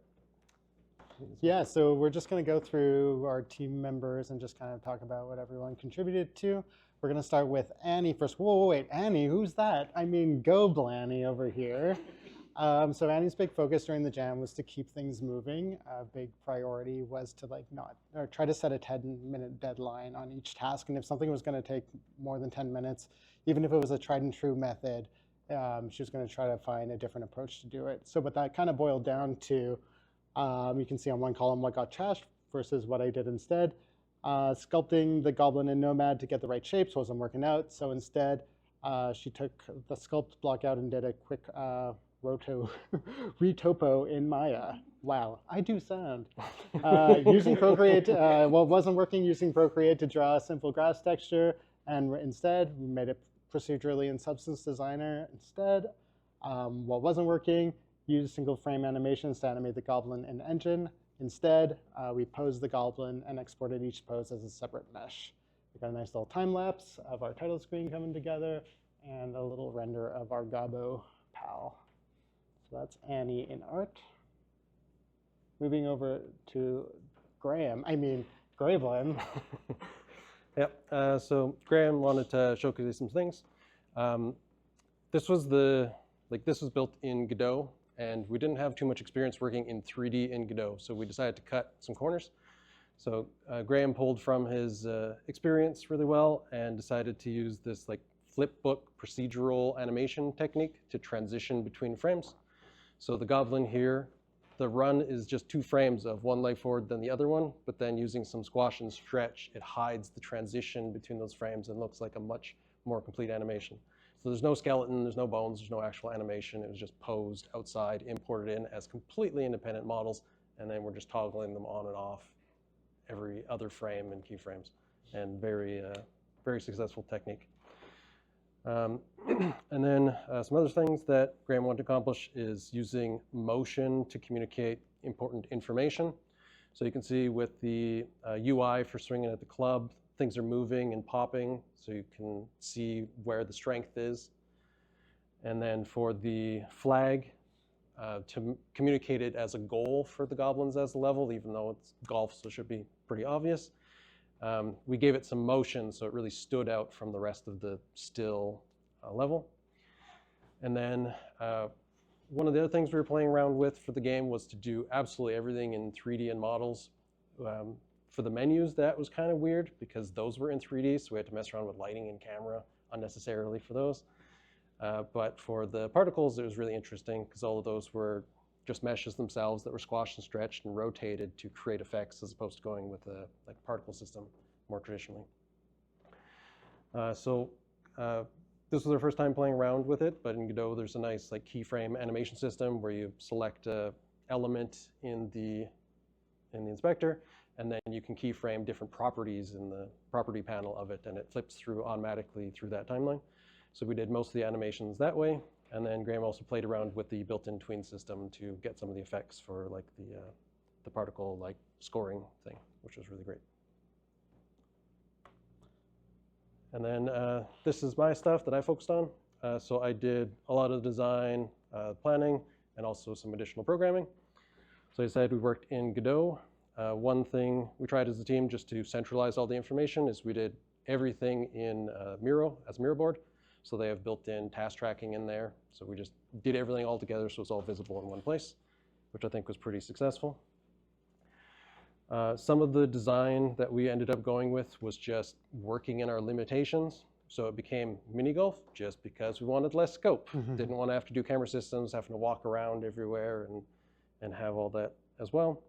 S13: Yeah, so we're just going to go through our team members and just kind of talk about what everyone contributed to. We're going to start with Annie first. Whoa, wait, Annie, who's that? I mean, go Blanny over here. So Annie's big focus during the jam was to keep things moving. A big priority was to try to set a 10-minute deadline on each task. And if something was going to take more than 10 minutes, even if it was a tried and true method, she was going to try to find a different approach to do it. So what that kind of boiled down to, you can see on one column what got trashed versus what I did instead. Sculpting the goblin and nomad to get the right shapes wasn't working out. So instead, she took the sculpt block out and did a quick retopo in Maya. Wow, I do sound. Using Procreate, well, it wasn't working using Procreate to draw a simple grass texture, and instead we made it procedurally in Substance Designer instead. What wasn't working, used single frame animations to animate the goblin in Engine. Instead, we posed the goblin and exported each pose as a separate mesh. We got a nice little time lapse of our title screen coming together and a little render of our Gobbo pal. So that's Annie in art. Moving over to Gravelin.
S12: Yep, so Graham wanted to showcase some things. This was built in Godot, and we didn't have too much experience working in 3D in Godot, so we decided to cut some corners. So Graham pulled from his experience really well and decided to use this flipbook procedural animation technique to transition between frames. So the goblin here, the run is just 2 frames of one leg forward than the other one, but then using some squash and stretch, it hides the transition between those frames and looks like a much more complete animation. So there's no skeleton, there's no bones, there's no actual animation. It was just posed outside, imported in as completely independent models, and then we're just toggling them on and off every other frame and keyframes, and very successful technique. And then some other things that Graham wanted to accomplish is using motion to communicate important information. So you can see with the UI for swinging at the club, things are moving and popping, so you can see where the strength is. And then for the flag, to communicate it as a goal for the goblins as a level, even though it's golf, so it should be pretty obvious. We gave it some motion, so it really stood out from the rest of the still level. And then one of the other things we were playing around with for the game was to do absolutely everything in 3D and models. For the menus, that was kind of weird because those were in 3D, so we had to mess around with lighting and camera unnecessarily for those. But for the particles, it was really interesting because all of those were just meshes themselves that were squashed and stretched and rotated to create effects as opposed to going with a particle system more traditionally. This was our first time playing around with it, but in Godot there's a nice keyframe animation system where you select an element in the inspector, and then you can keyframe different properties in the property panel of it, and it flips through automatically through that timeline. So we did most of the animations that way, and then Graham also played around with the built-in tween system to get some of the effects for the particle scoring thing, which was really great. And then this is my stuff that I focused on. So I did a lot of the design, planning, and also some additional programming. So I said we worked in Godot. One thing we tried as a team just to centralize all the information is we did everything in Miro as a Miro board. So they have built-in task tracking in there. So we just did everything all together so it's all visible in one place, which I think was pretty successful. Some of the design that we ended up going with was just working in our limitations. So it became mini golf just because we wanted less scope. Didn't want to have to do camera systems, having to walk around everywhere and have all that as well.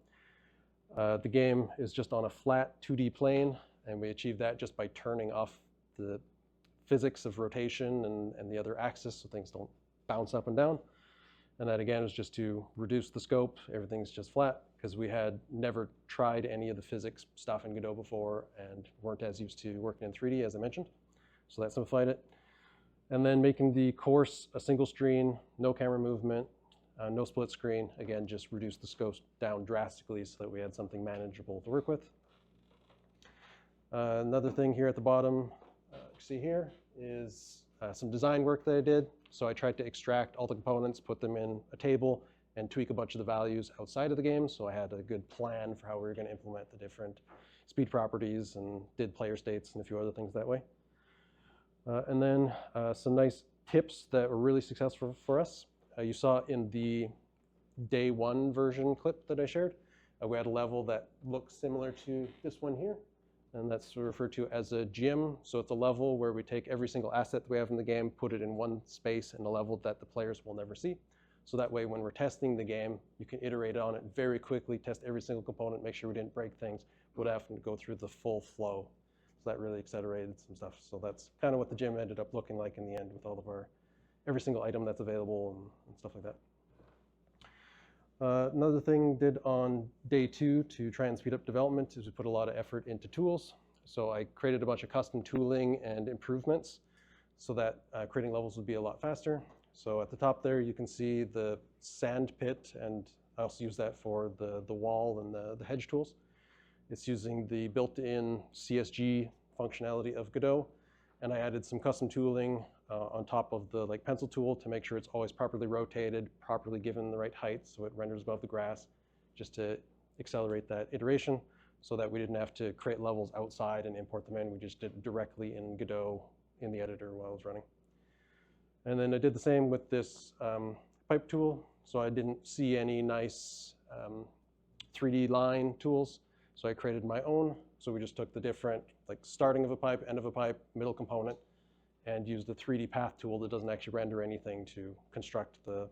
S12: The game is just on a flat 2D plane, and we achieved that just by turning off the physics of rotation and the other axis so things don't bounce up and down. And that again was just to reduce the scope. Everything's just flat because we had never tried any of the physics stuff in Godot before and weren't as used to working in 3D as I mentioned. So that simplified it. And then making the course a single screen, no camera movement, no split screen. Again, just reduced the scope down drastically so that we had something manageable to work with. Another thing here at the bottom, you see here, is some design work that I did. So I tried to extract all the components, put them in a table, and tweak a bunch of the values outside of the game. So I had a good plan for how we were going to implement the different speed properties and did player states and a few other things that way. And then some nice tips that were really successful for us. You saw in the day one version clip that I shared, we had a level that looks similar to this one here. And that's referred to as a gym. So it's a level where we take every single asset that we have in the game, put it in one space in a level that the players will never see. So that way, when we're testing the game, you can iterate on it very quickly, test every single component, make sure we didn't break things, without having to go through the full flow. So that really accelerated some stuff. So that's kind of what the gym ended up looking like in the end with all of every single item that's available and stuff like that. Another thing did on day 2 to try and speed up development is we put a lot of effort into tools. So I created a bunch of custom tooling and improvements so that creating levels would be a lot faster. So at the top there, you can see the sand pit, and I also use that for the wall and the hedge tools. It's using the built-in CSG functionality of Godot, and I added some custom tooling on top of the pencil tool to make sure it's always properly rotated, properly given the right height so it renders above the grass, just to accelerate that iteration so that we didn't have to create levels outside and import them in. We just did it directly in Godot in the editor while I was running. And then I did the same with this pipe tool. So I didn't see any nice 3D line tools. So I created my own. So we just took the different, starting of a pipe, end of a pipe, middle component, and used the 3D path tool that doesn't actually render anything to construct the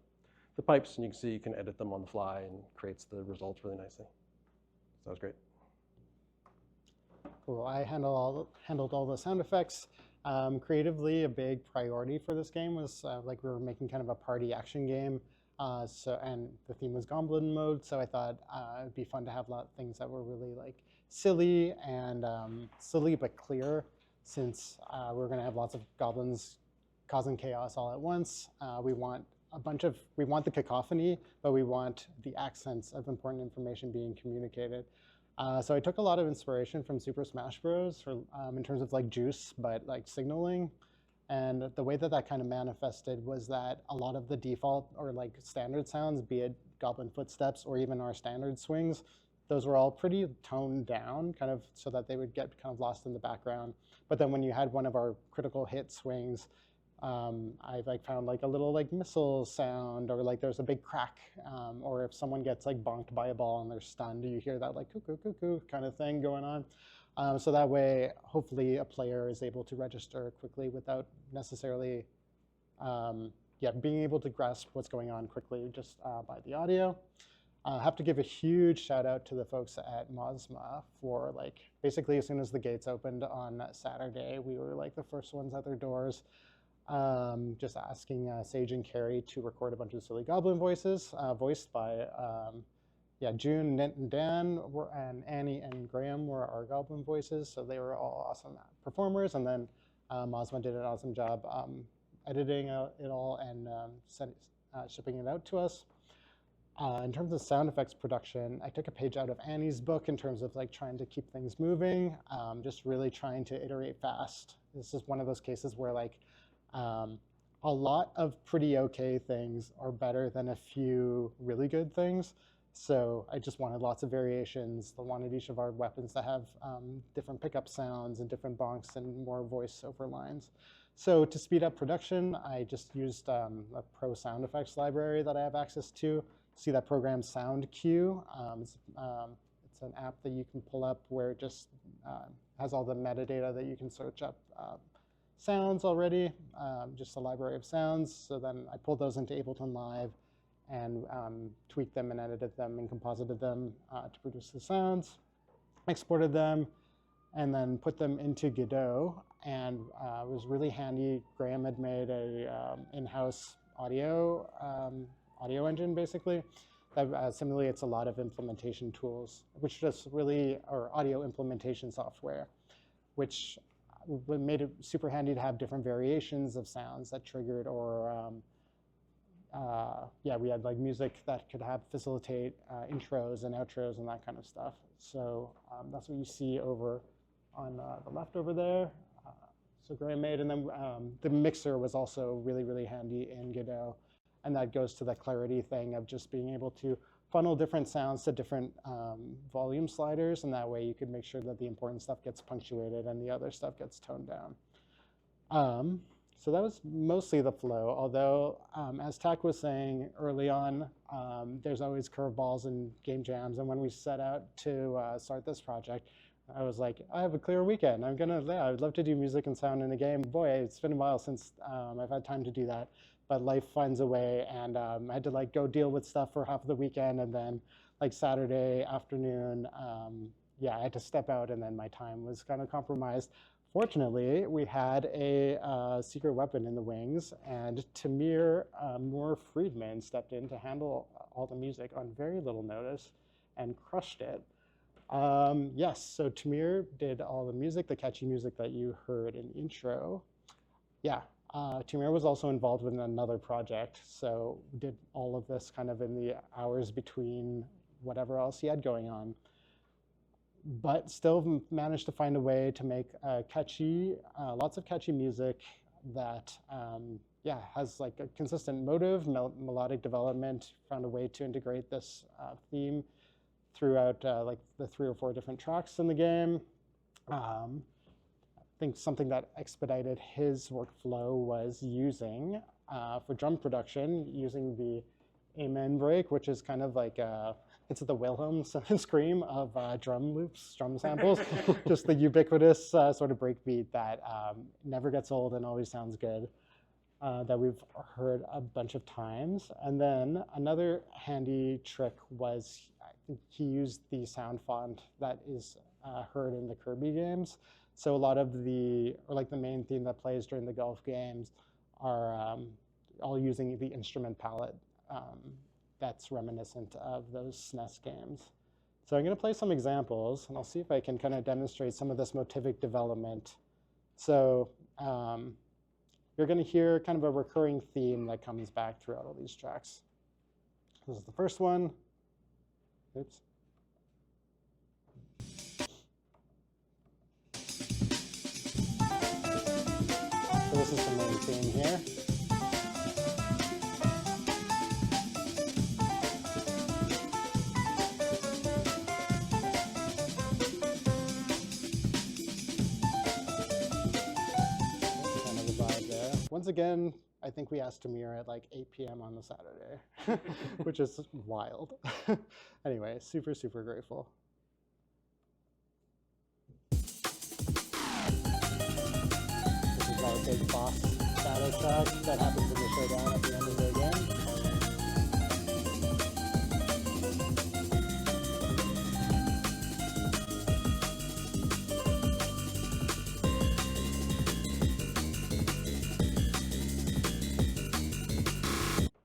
S12: pipes. And you can see you can edit them on the fly and creates the results really nicely. So that was great.
S13: Cool. I handled all the sound effects. Creatively, a big priority for this game was we were making kind of a party action game. And the theme was Goblin mode, so I thought it'd be fun to have a lot of things that were really silly and silly but clear, since we're going to have lots of goblins causing chaos all at once. We want the cacophony, but we want the accents of important information being communicated. So I took a lot of inspiration from Super Smash Bros. In terms of juice, but signaling. And the way that that kind of manifested was that a lot of the default or like standard sounds, be it goblin footsteps or even our standard swings, those were all pretty toned down, kind of so that they would get kind of lost in the background. But then when you had one of our critical hit swings, I like found like a little like missile sound, or like there's a big crack, or if someone gets like bonked by a ball and they're stunned, you hear that like cuckoo cuckoo kind of thing going on. So that way, hopefully, a player is able to register quickly without necessarily, being able to grasp what's going on quickly just by the audio. I have to give a huge shout out to the folks at Mozma for like basically as soon as the gates opened on Saturday, we were like the first ones at their doors. Just asking Sage and Carrie to record a bunch of silly goblin voices, voiced by June, Nint, and Dan, and Annie and Graham were our goblin voices, so they were all awesome performers. And then Mozma did an awesome job editing it all and shipping it out to us. In terms of sound effects production, I took a page out of Annie's book in terms of like trying to keep things moving, just really trying to iterate fast. This is one of those cases where like a lot of pretty okay things are better than a few really good things. So I just wanted lots of variations. I wanted each of our weapons to have different pickup sounds and different bonks and more voiceover lines. So to speed up production, I just used a pro sound effects library that I have access to. See that program SoundQ. It's an app that you can pull up where it just has all the metadata that you can search up sounds already, just a library of sounds. So then I pulled those into Ableton Live and tweaked them and edited them and composited them to produce the sounds, exported them, and then put them into Godot. And it was really handy. Graham had made a in-house audio engine, basically, that simulates a lot of implementation tools, which just really, or audio implementation software, which made it super handy to have different variations of sounds that triggered, or we had like music that could facilitate intros and outros and that kind of stuff. So that's what you see over on the left over there. So Graham made, and then the mixer was also really, really handy in Godot. And that goes to the clarity thing of just being able to funnel different sounds to different volume sliders, and that way you could make sure that the important stuff gets punctuated and the other stuff gets toned down. So that was mostly the flow, although as Tak was saying early on, there's always curveballs and game jams, and when we set out to start this project, I was like, I have a clear weekend. I'd love to do music and sound in a game. Boy, it's been a while since I've had time to do that. But life finds a way, and I had to like go deal with stuff for half of the weekend, and then like Saturday afternoon, I had to step out, and then my time was kind of compromised. Fortunately, we had a secret weapon in the wings, and Tamir Moore Friedman stepped in to handle all the music on very little notice and crushed it. Yes, so Tamir did all the music, the catchy music that you heard in the intro. Tamir was also involved with another project, so we did all of this kind of in the hours between whatever else he had going on, but still managed to find a way to make lots of catchy music that has like a consistent motive, melodic development, found a way to integrate this theme throughout like the 3 or 4 different tracks in the game. I think something that expedited his workflow was using, for drum production, using the Amen break, which is kind of like it's the Wilhelm scream of drum loops, drum samples, just the ubiquitous sort of breakbeat that never gets old and always sounds good, that we've heard a bunch of times. And then another handy trick was I think he used the sound font that is heard in the Kirby games. So a lot of the main theme that plays during the golf games are all using the instrument palette that's reminiscent of those SNES games. So I'm going to play some examples, and I'll see if I can kind of demonstrate some of this motivic development. So you're going to hear kind of a recurring theme that comes back throughout all these tracks. This is the first one. Oops. So this this is the main theme here. Kind of the vibe there. Once again, I think we asked Tamir at like 8 p.m. on the Saturday, which is wild. Anyway, super, super grateful. This is our big boss battle track that happens in the showdown at the end of the game.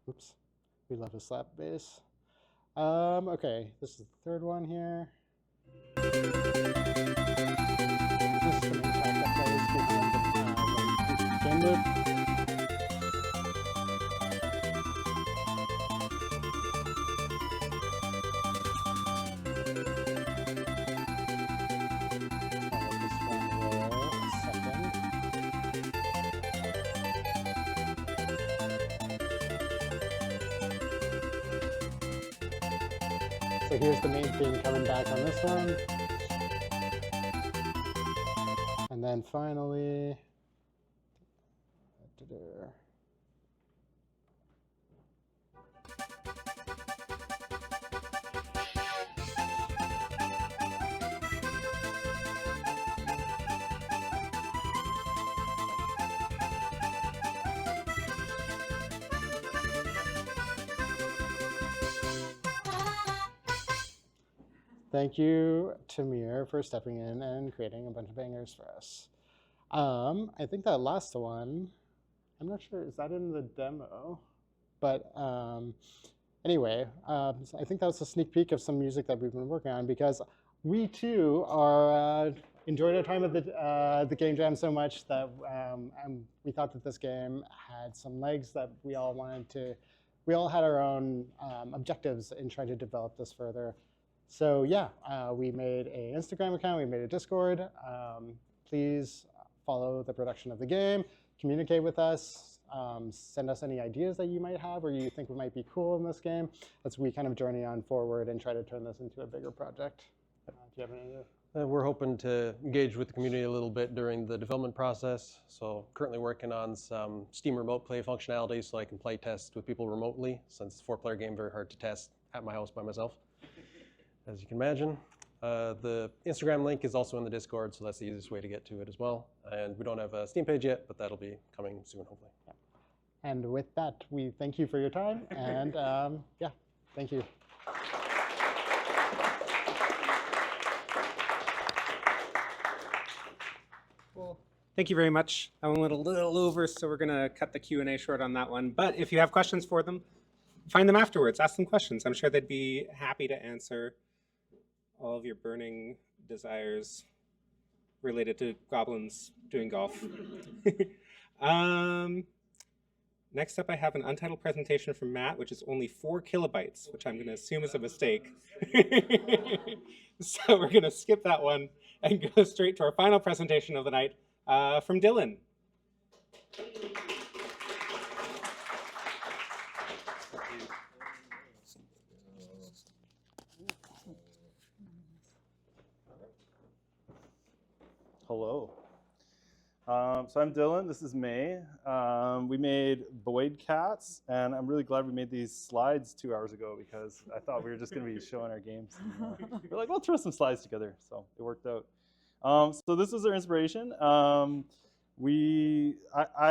S13: Oops, we love a slap bass. Okay, this is the third one here. This is the main track that plays behind the game loop. I'll let this one roll a second. So here's the main theme coming back on this one. And then finally, thank you, Tamir, for stepping in and creating a bunch of bangers for us. I think that last one, I'm not sure, is that in the demo? But anyway, so I think that was a sneak peek of some music that we've been working on, because we too are enjoyed our time at the Game Jam so much that we thought that this game had some legs that we all had our own objectives in trying to develop this further. So yeah, we made an Instagram account, we made a Discord. Please follow the production of the game, communicate with us, send us any ideas that you might have or you think might be cool in this game as we kind of journey on forward and try to turn this into a bigger project. Do you have any idea?
S12: We're hoping to engage with the community a little bit during the development process. So currently working on some Steam remote play functionality so I can play test with people remotely, since it's a 4-player game, very hard to test at my house by myself, as you can imagine. The Instagram link is also in the Discord, so that's the easiest way to get to it as well. And we don't have a Steam page yet, but that'll be coming soon, hopefully.
S13: Yeah. And with that, we thank you for your time, and yeah, thank you.
S1: Cool. Thank you very much. I went a little over, so we're going to cut the Q&A short on that one. But if you have questions for them, find them afterwards. Ask them questions. I'm sure they'd be happy to answer all of your burning desires related to goblins doing golf. Next up, I have an untitled presentation from Matt, which is only 4 kilobytes, which I'm going to assume is a mistake. So we're going to skip that one and go straight to our final presentation of the night from Dylan.
S11: Hello. So I'm Dylan, this is May. We made Boyd Cats, and I'm really glad we made these slides 2 hours ago because I thought we were just gonna be showing our games. And, we're like, we'll throw some slides together, so it worked out. So this was our inspiration. I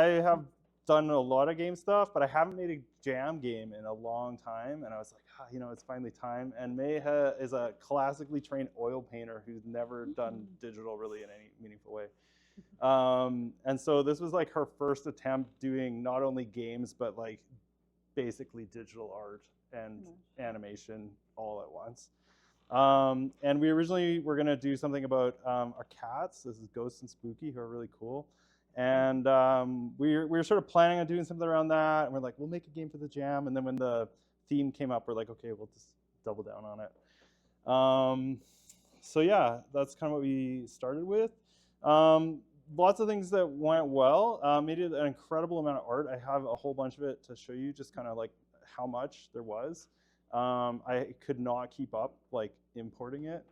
S11: have done a lot of game stuff, but I haven't made a jam game in a long time, and I was like, you know, it's finally time. And May is a classically trained oil painter who's never done digital really in any meaningful way. And so this was like her first attempt doing not only games, but like basically digital art and animation all at once. And we originally were gonna do something about our cats. This is Ghost and Spooky, who are really cool. And we were sort of planning on doing something around that. And we're like, we'll make a game for the jam. And then when the theme came up, we're like, okay, we'll just double down on it. So yeah, that's kind of what we started with. lots of things that went well. Made it an incredible amount of art. I have a whole bunch of it to show you, just kind of like how much there was. I could not keep up like importing it.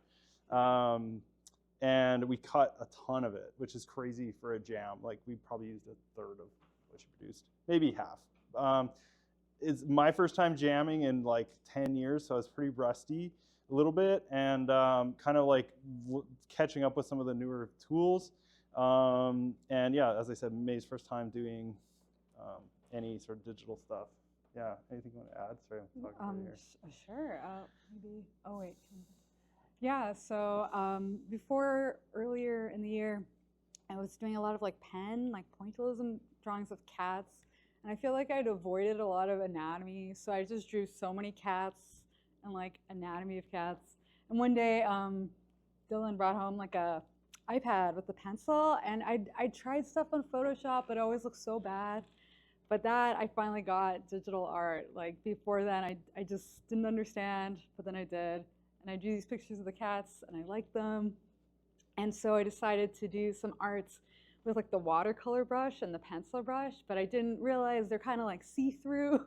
S11: And we cut a ton of it, which is crazy for a jam. Like we probably used a third of what she produced, maybe half. It's my first time jamming in like 10 years, so I was pretty rusty a little bit, and kind of like catching up with some of the newer tools. And yeah, as I said, May's first time doing any sort of digital stuff. Yeah, anything you want to add? Sorry, I'm talking over here.
S15: Sure. Maybe. Oh wait. Yeah. So before earlier in the year, I was doing a lot of like pen, like pointillism drawings of cats, and I feel like I'd avoided a lot of anatomy, so I just drew so many cats and like anatomy of cats. And one day, Dylan brought home like a iPad with a pencil, and I tried stuff on Photoshop, but it always looked so bad. But that I finally got digital art. Like before then, I just didn't understand, but then I did. And I drew these pictures of the cats, and I liked them. And so I decided to do some arts with like the watercolor brush and the pencil brush, but I didn't realize they're kind of like see-through.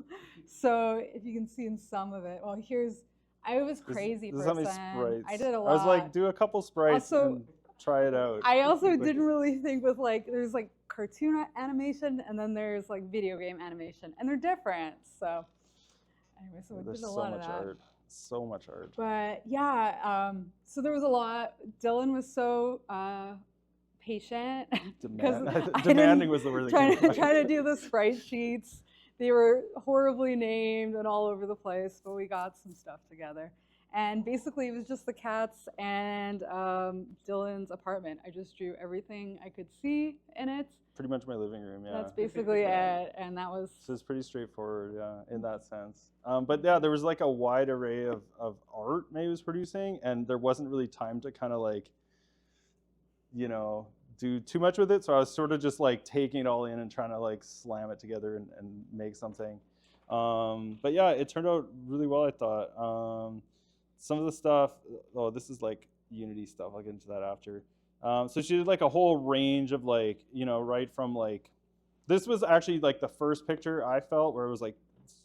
S15: So if you can see in some of it, well, I was crazy
S11: This is
S15: person.
S11: how many sprites.
S15: I did a lot.
S11: I was like, do a couple sprites
S15: Also,
S11: and try it out.
S15: I also didn't really think with like, there's like cartoon animation and then there's like video game animation, and they're different. So anyway, so we
S11: There's
S15: did a
S11: so
S15: lot
S11: much
S15: of that.
S11: art. So much art.
S15: But yeah, so there was a lot. Dylan was so patient.
S11: Demanding was the word that came to mind.
S15: Trying to do the sprite sheets. They were horribly named and all over the place, but we got some stuff together. And basically, it was just the cats and Dylan's apartment. I just drew everything I could see in it.
S11: Pretty much my living room, yeah.
S15: That's basically it, and that was...
S11: So it's pretty straightforward, yeah, in that sense. But yeah, there was like a wide array of art May was producing, and there wasn't really time to kind of like, you know, do too much with it. So I was sort of just like taking it all in and trying to like slam it together and make something. But yeah, it turned out really well, I thought. Some of the stuff, oh, this is like Unity stuff. I'll get into that after. So she did like a whole range of like, you know, right from like, this was actually like the first picture I felt where it was like,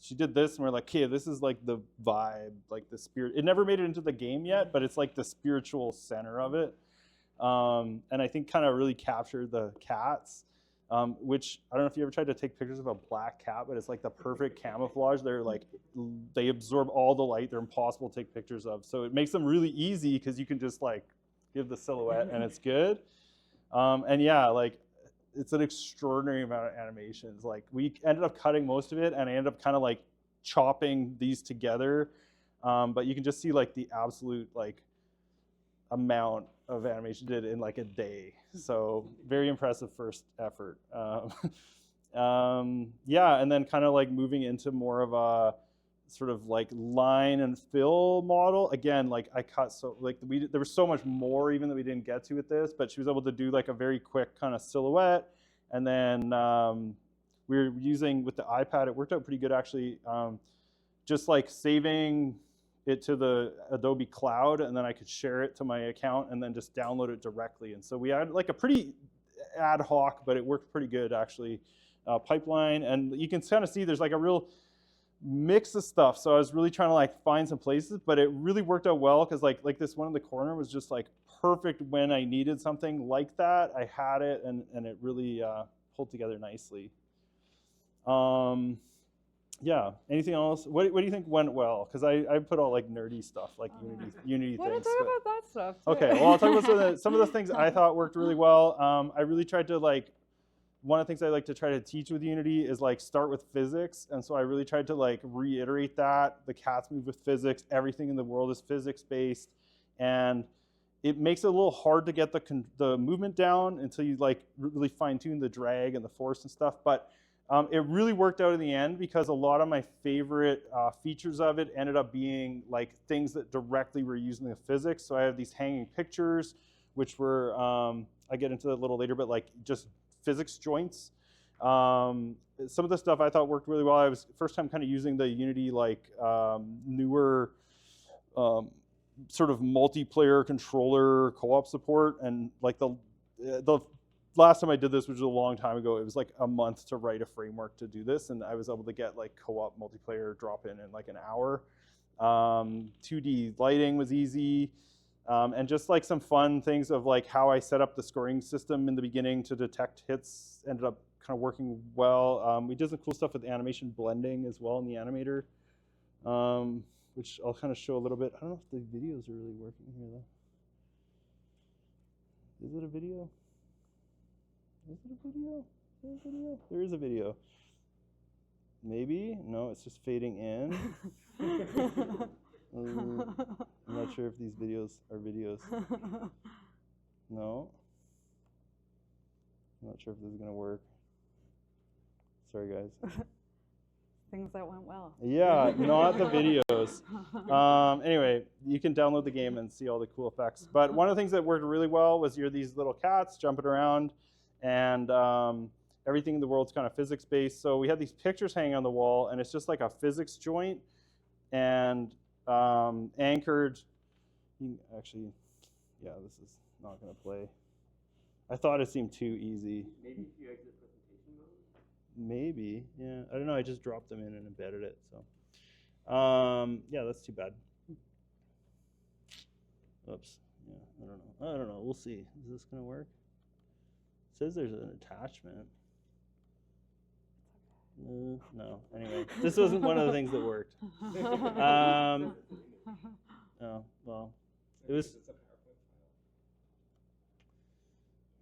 S11: she did this and we're like, okay, this is like the vibe, like the spirit. It never made it into the game yet, but it's like the spiritual center of it. And I think kind of really captured the cats, which I don't know if you ever tried to take pictures of a black cat, but it's like the perfect camouflage. They're like, they absorb all the light. They're impossible to take pictures of. So it makes them really easy because you can just like give the silhouette and it's good. And yeah, like it's an extraordinary amount of animations. Like we ended up cutting most of it and I ended up kind of like chopping these together. But you can just see like the absolute like amount of animation did in like a day. So very impressive first effort. Yeah, and then kind of like moving into more of a sort of like line and fill model. Again, like I cut so like there was so much more even that we didn't get to with this, but she was able to do like a very quick kind of silhouette. And then we were using with the iPad, it worked out pretty good actually. Just like saving it to the Adobe Cloud, and then I could share it to my account and then just download it directly. And so we had like a pretty ad hoc, but it worked pretty good actually, pipeline. And you can kind of see there's like a real mix of stuff. So I was really trying to like find some places, but it really worked out well because like this one in the corner was just like perfect when I needed something like that. I had it and it really pulled together nicely. Yeah. Anything else? What do you think went well? Because I put all like nerdy stuff, like Unity
S15: What
S11: things.
S15: talk about that stuff? Too.
S11: Okay. Well, I'll talk about some of the things I thought worked really well. I really tried to like. One of the things I like to try to teach with Unity is like start with physics, and so I really tried to like reiterate that the cats move with physics. Everything in the world is physics based, and it makes it a little hard to get the movement down until you like really fine tune the drag and the force and stuff. But it really worked out in the end because a lot of my favorite features of it ended up being like things that directly were using the physics. So I have these hanging pictures, which were, I get into that a little later, but like just physics joints. Some of the stuff I thought worked really well. I was first time kind of using the Unity like newer sort of multiplayer controller co-op support, and like the last time I did this, which was a long time ago, it was like a month to write a framework to do this, and I was able to get like co-op multiplayer drop in like an hour. 2D lighting was easy, and just like some fun things of like how I set up the scoring system in the beginning to detect hits ended up kind of working well. We did some cool stuff with animation blending as well in the animator, which I'll kind of show a little bit. I don't know if the videos are really working here though. Is it a video? Is it a video? Is there a video? There is a video. Maybe? No, it's just fading in. I'm not sure if these videos are videos. No. I'm not sure if this is going to work. Sorry, guys.
S15: Things that went well.
S11: Yeah, not the videos. Anyway, you can download the game and see all the cool effects. But one of the things that worked really well was you're these little cats jumping around, and everything in the world's kind of physics-based. So we had these pictures hanging on the wall, and it's just like a physics joint, and anchored. Actually, yeah, this is not going to play. I thought it seemed too easy.
S7: Maybe if you exit presentation mode?
S11: Maybe, yeah. I don't know. I just dropped them in and embedded it. So, yeah, that's too bad. Oops. Yeah, I don't know. I don't know. We'll see. Is this going to work? It says there's an attachment. No. Anyway, this wasn't one of the things that worked. Oh, well, it was.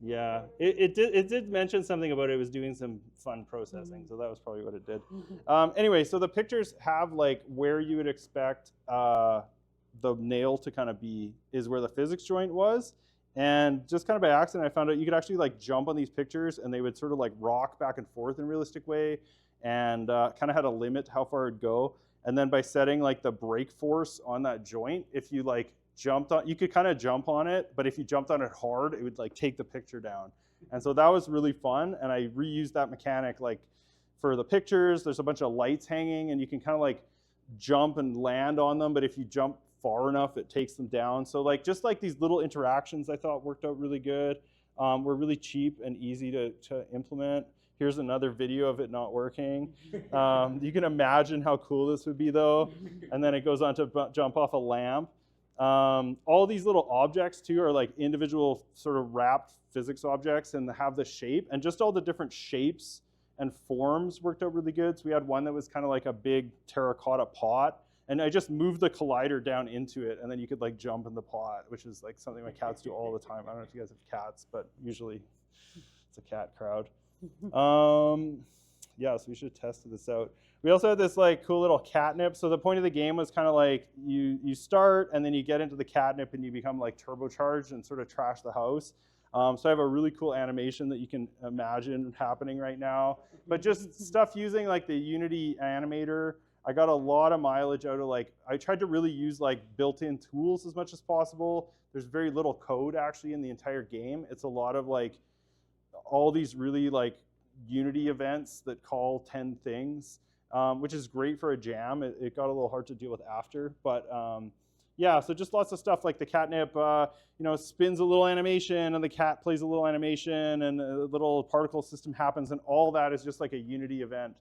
S11: Yeah, it did mention something about it was doing some fun processing, so that was probably what it did. Anyway, so the pictures have like where you would expect the nail to kind of be is where the physics joint was, and just kind of by accident I found out you could actually like jump on these pictures and they would sort of like rock back and forth in a realistic way, and kind of had a limit to how far it'd go. And then by setting like the brake force on that joint, if you like jumped on, you could kind of jump on it, but if you jumped on it hard, it would like take the picture down. And so that was really fun, and I reused that mechanic like for the pictures. There's a bunch of lights hanging, and you can kind of like jump and land on them, but if you jump far enough, it takes them down. So like just like these little interactions I thought worked out really good. Were really cheap and easy to implement. Here's another video of it not working. You can imagine how cool this would be though. And then it goes on to jump off a lamp. All these little objects too are like individual sort of wrapped physics objects and have the shape, and just all the different shapes and forms worked out really good. So we had one that was kind of like a big terracotta pot, and I just moved the collider down into it, and then you could like jump in the pot, which is like something my cats do all the time. I don't know if you guys have cats, but usually it's a cat crowd. Yeah, so we should have tested this out. We also had this like cool little catnip. So the point of the game was kind of like you start and then you get into the catnip and you become like turbocharged and sort of trash the house. So I have a really cool animation that you can imagine happening right now. But just stuff using like the Unity animator. I got a lot of mileage out of like, I tried to really use like built-in tools as much as possible. There's very little code actually in the entire game. It's a lot of like all these really like Unity events that call 10 things, which is great for a jam. It got a little hard to deal with after, but yeah, so just lots of stuff like the catnip, you know, spins a little animation and the cat plays a little animation and a little particle system happens, and all that is just like a Unity event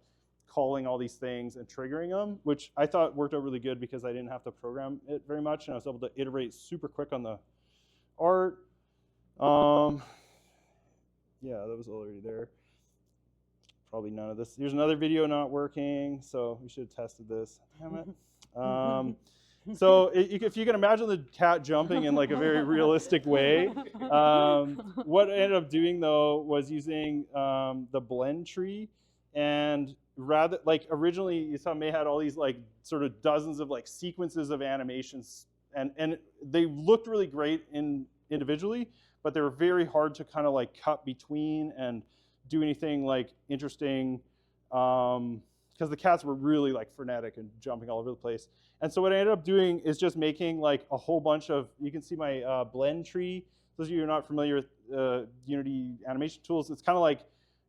S11: calling all these things and triggering them, which I thought worked out really good because I didn't have to program it very much, and I was able to iterate super quick on the art. Yeah, that was already there. Probably none of this. Here's another video not working, so we should have tested this. Damn it. So if you can imagine the cat jumping in like a very realistic way, what I ended up doing though was using the blend tree, and rather like originally you saw May had all these like sort of dozens of like sequences of animations, and they looked really great individually, but they were very hard to kind of like cut between and do anything like interesting, because the cats were really like frenetic and jumping all over the place. And so what I ended up doing is just making like a whole bunch of, you can see my blend tree. Those of you who are not familiar with Unity animation tools, it's kind of like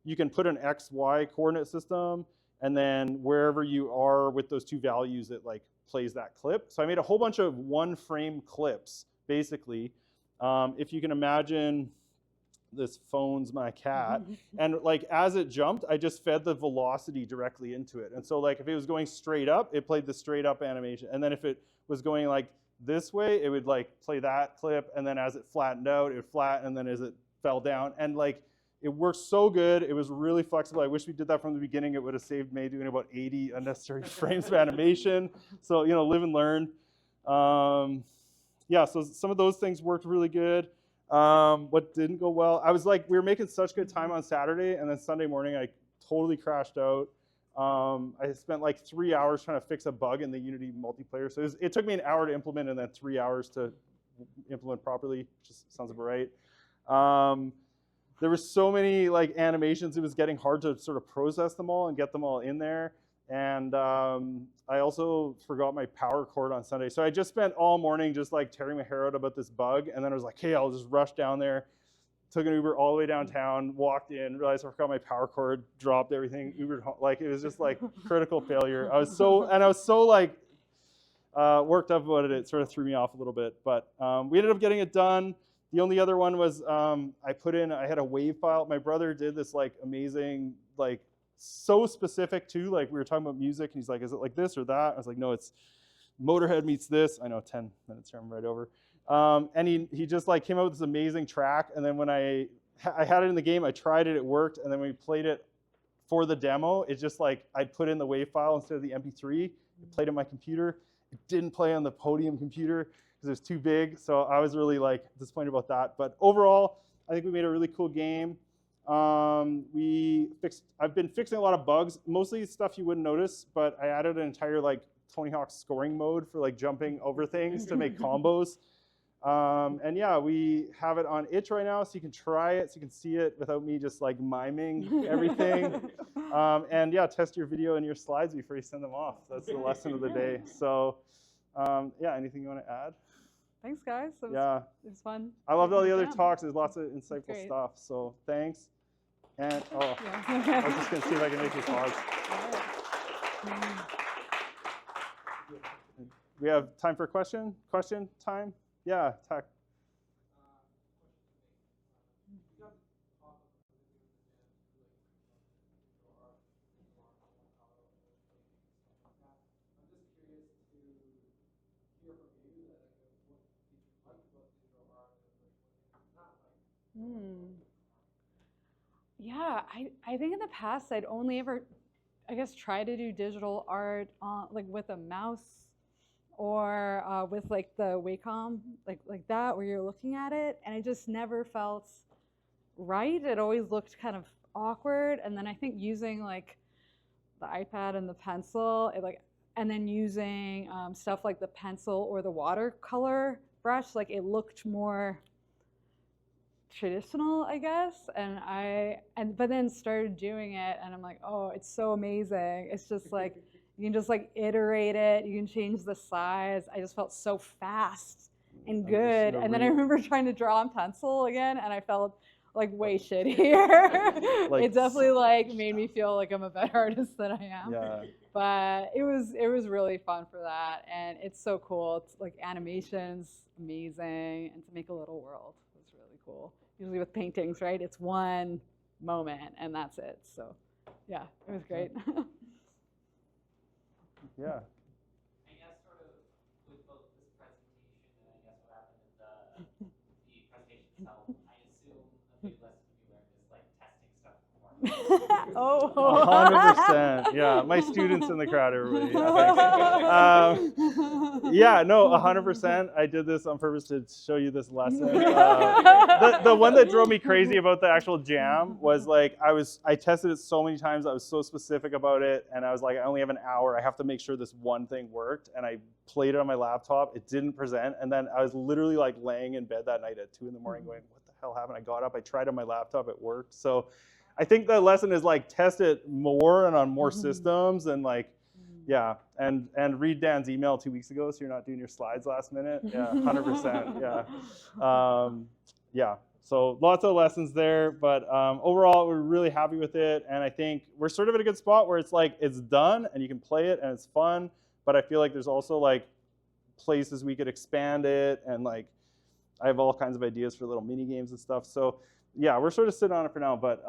S11: you can put an X, Y coordinate system, and then wherever you are with those two values, it like plays that clip. So I made a whole bunch of one frame clips, basically. If you can imagine this phone's my cat. And like as it jumped, I just fed the velocity directly into it. And so like if it was going straight up, it played the straight up animation. And then if it was going like this way, it would like play that clip. And then as it flattened out, it would flatten. And then as it fell down, and like it worked so good. It was really flexible. I wish we did that from the beginning. It would have saved May doing about 80 unnecessary frames of animation. So, you know, live and learn. Yeah, so some of those things worked really good. What didn't go well, I was like, we were making such good time on Saturday, and then Sunday morning I totally crashed out. I spent like 3 hours trying to fix a bug in the Unity multiplayer. So it took me an hour to implement and then 3 hours to implement properly, which just sounds about right. There were so many like animations, it was getting hard to sort of process them all and get them all in there. And I also forgot my power cord on Sunday. So I just spent all morning just like tearing my hair out about this bug. And then I was like, hey, I'll just rush down there. Took an Uber all the way downtown, walked in, realized I forgot my power cord, dropped everything, Ubered home. Like it was just like critical failure. I was so like worked up about it. It sort of threw me off a little bit, but we ended up getting it done. The only other one was I had a wave file. My brother did this like amazing, like so specific too. Like we were talking about music and he's like, is it like this or that? I was like, no, it's Motorhead meets this. I know 10 minutes here, I'm right over. And he just like came out with this amazing track. And then when I had it in the game, I tried it, it worked. And then when we played it for the demo, it's just like I'd put in the wave file instead of the MP3. It played on my computer. It didn't play on the Podium computer because it was too big. So I was really like disappointed about that. But overall, I think we made a really cool game. I've been fixing a lot of bugs, mostly stuff you wouldn't notice, but I added an entire like Tony Hawk scoring mode for like jumping over things to make combos. And yeah, we have it on itch right now, so you can try it, so you can see it without me just like miming everything. And yeah, test your video and your slides before you send them off. That's the lesson of the day. So yeah, anything you want to add?
S15: Thanks, guys. It was fun.
S11: I loved all the other talks. There's lots of insightful stuff. So thanks. And I was just gonna see if I can make this pause. We have time for question time. Yeah, Tech.
S15: Yeah, I think in the past I'd only ever, I guess, try to do digital art like with a mouse or with like the Wacom, like that, where you're looking at it, and it just never felt right. It always looked kind of awkward. And then I think using like the iPad and the pencil, and then using stuff like the pencil or the watercolor brush, like it looked more traditional, I guess. But then started doing it, and I'm like, oh, it's so amazing. It's just like you can just like iterate it. You can change the size. I just felt so fast and good. And then I remember trying to draw on pencil again, and I felt like way shittier.
S11: Like,
S15: it definitely like made me feel like I'm a better artist than I am.
S11: Yeah.
S15: But it was really fun for that, and it's so cool. It's like animations, amazing, and to make a little world was really cool. Usually with paintings, right? It's one moment and that's it. So yeah, it was great.
S11: Yeah.
S8: I guess sort of with both this presentation and I guess what happened in the presentation itself, I assume a big lesson you learned is like testing stuff before.
S15: Oh.
S11: 100%. Yeah, my students in the crowd, everybody. Yeah, no, 100%. I did this on purpose to show you this lesson. The one that drove me crazy about the actual jam was like I tested it so many times. I was so specific about it, and I was like, I only have an hour. I have to make sure this one thing worked. And I played it on my laptop. It didn't present, and then I was literally like laying in bed that night at 2 in the morning, going, "What the hell happened?" I got up. I tried on my laptop. It worked. So I think the lesson is like test it more and on more systems, and like. Yeah, and read Dan's email 2 weeks ago, so you're not doing your slides last minute. Yeah, 100%. Yeah, yeah. So lots of lessons there, but overall we're really happy with it, and I think we're sort of at a good spot where it's like it's done and you can play it and it's fun. But I feel like there's also like places we could expand it, and like I have all kinds of ideas for little mini games and stuff. So yeah, we're sort of sitting on it for now, but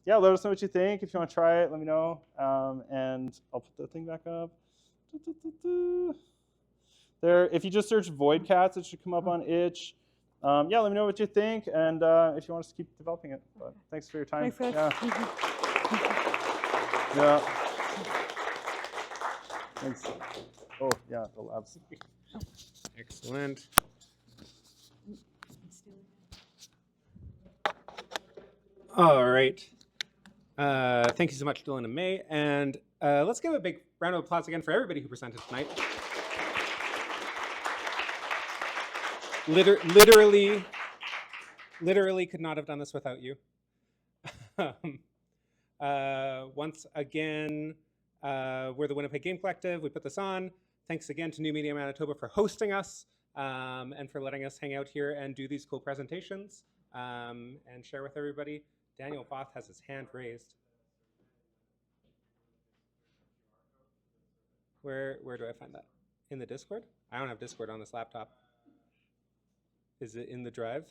S11: yeah, let us know what you think. If you want to try it, let me know. And I'll put the thing back up. There, if you just search Void Cats, it should come up on itch. Yeah, let me know what you think, and if you want us to keep developing it. But thanks for your time.
S15: Thanks,
S11: Yeah.
S15: guys.
S11: Yeah. Thanks. Oh, yeah, the labs.
S1: Excellent. All right. Thank you so much, Dylan and May. And let's give a big round of applause again for everybody who presented tonight. Literally could not have done this without you. Once again, we're the Winnipeg Game Collective. We put this on. Thanks again to New Media Manitoba for hosting us and for letting us hang out here and do these cool presentations and share with everybody. Daniel Both has his hand raised. Where do I find that? In the Discord? I don't have Discord on this laptop. Is it in the drive?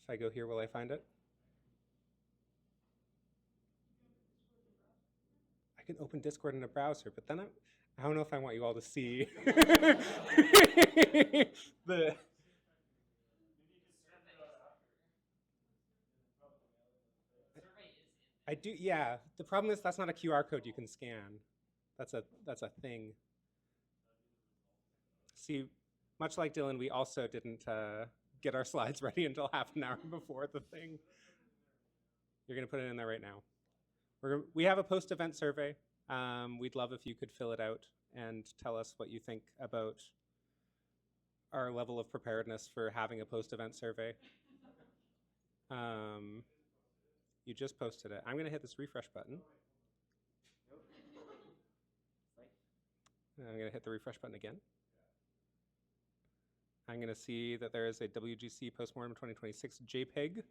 S1: If I go here, will I find it? I can open Discord in a browser, but then I don't know if I want you all to see the. I do, yeah. The problem is that's not a QR code you can scan. That's a thing. See, much like Dylan, we also didn't get our slides ready until half an hour before the thing. You're gonna put it in there right now. We have a post-event survey. We'd love if you could fill it out and tell us what you think about our level of preparedness for having a post-event survey. You just posted it. I'm gonna hit this refresh button. I'm gonna hit the refresh button again. I'm gonna see that there is a WGC Postmortem 2026 JPEG.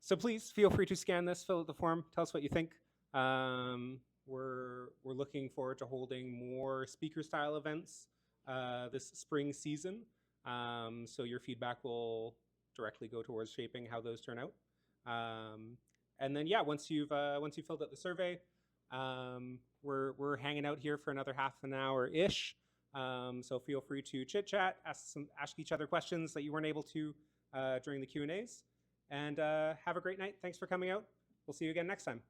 S1: So please feel free to scan this, fill out the form, tell us what you think. We're looking forward to holding more speaker-style events this spring season. So your feedback will directly go towards shaping how those turn out. And then yeah, once you've filled out the survey, we're hanging out here for another half an hour-ish. So feel free to chit-chat, ask each other questions that you weren't able to during the Q&As. And have a great night. Thanks for coming out. We'll see you again next time.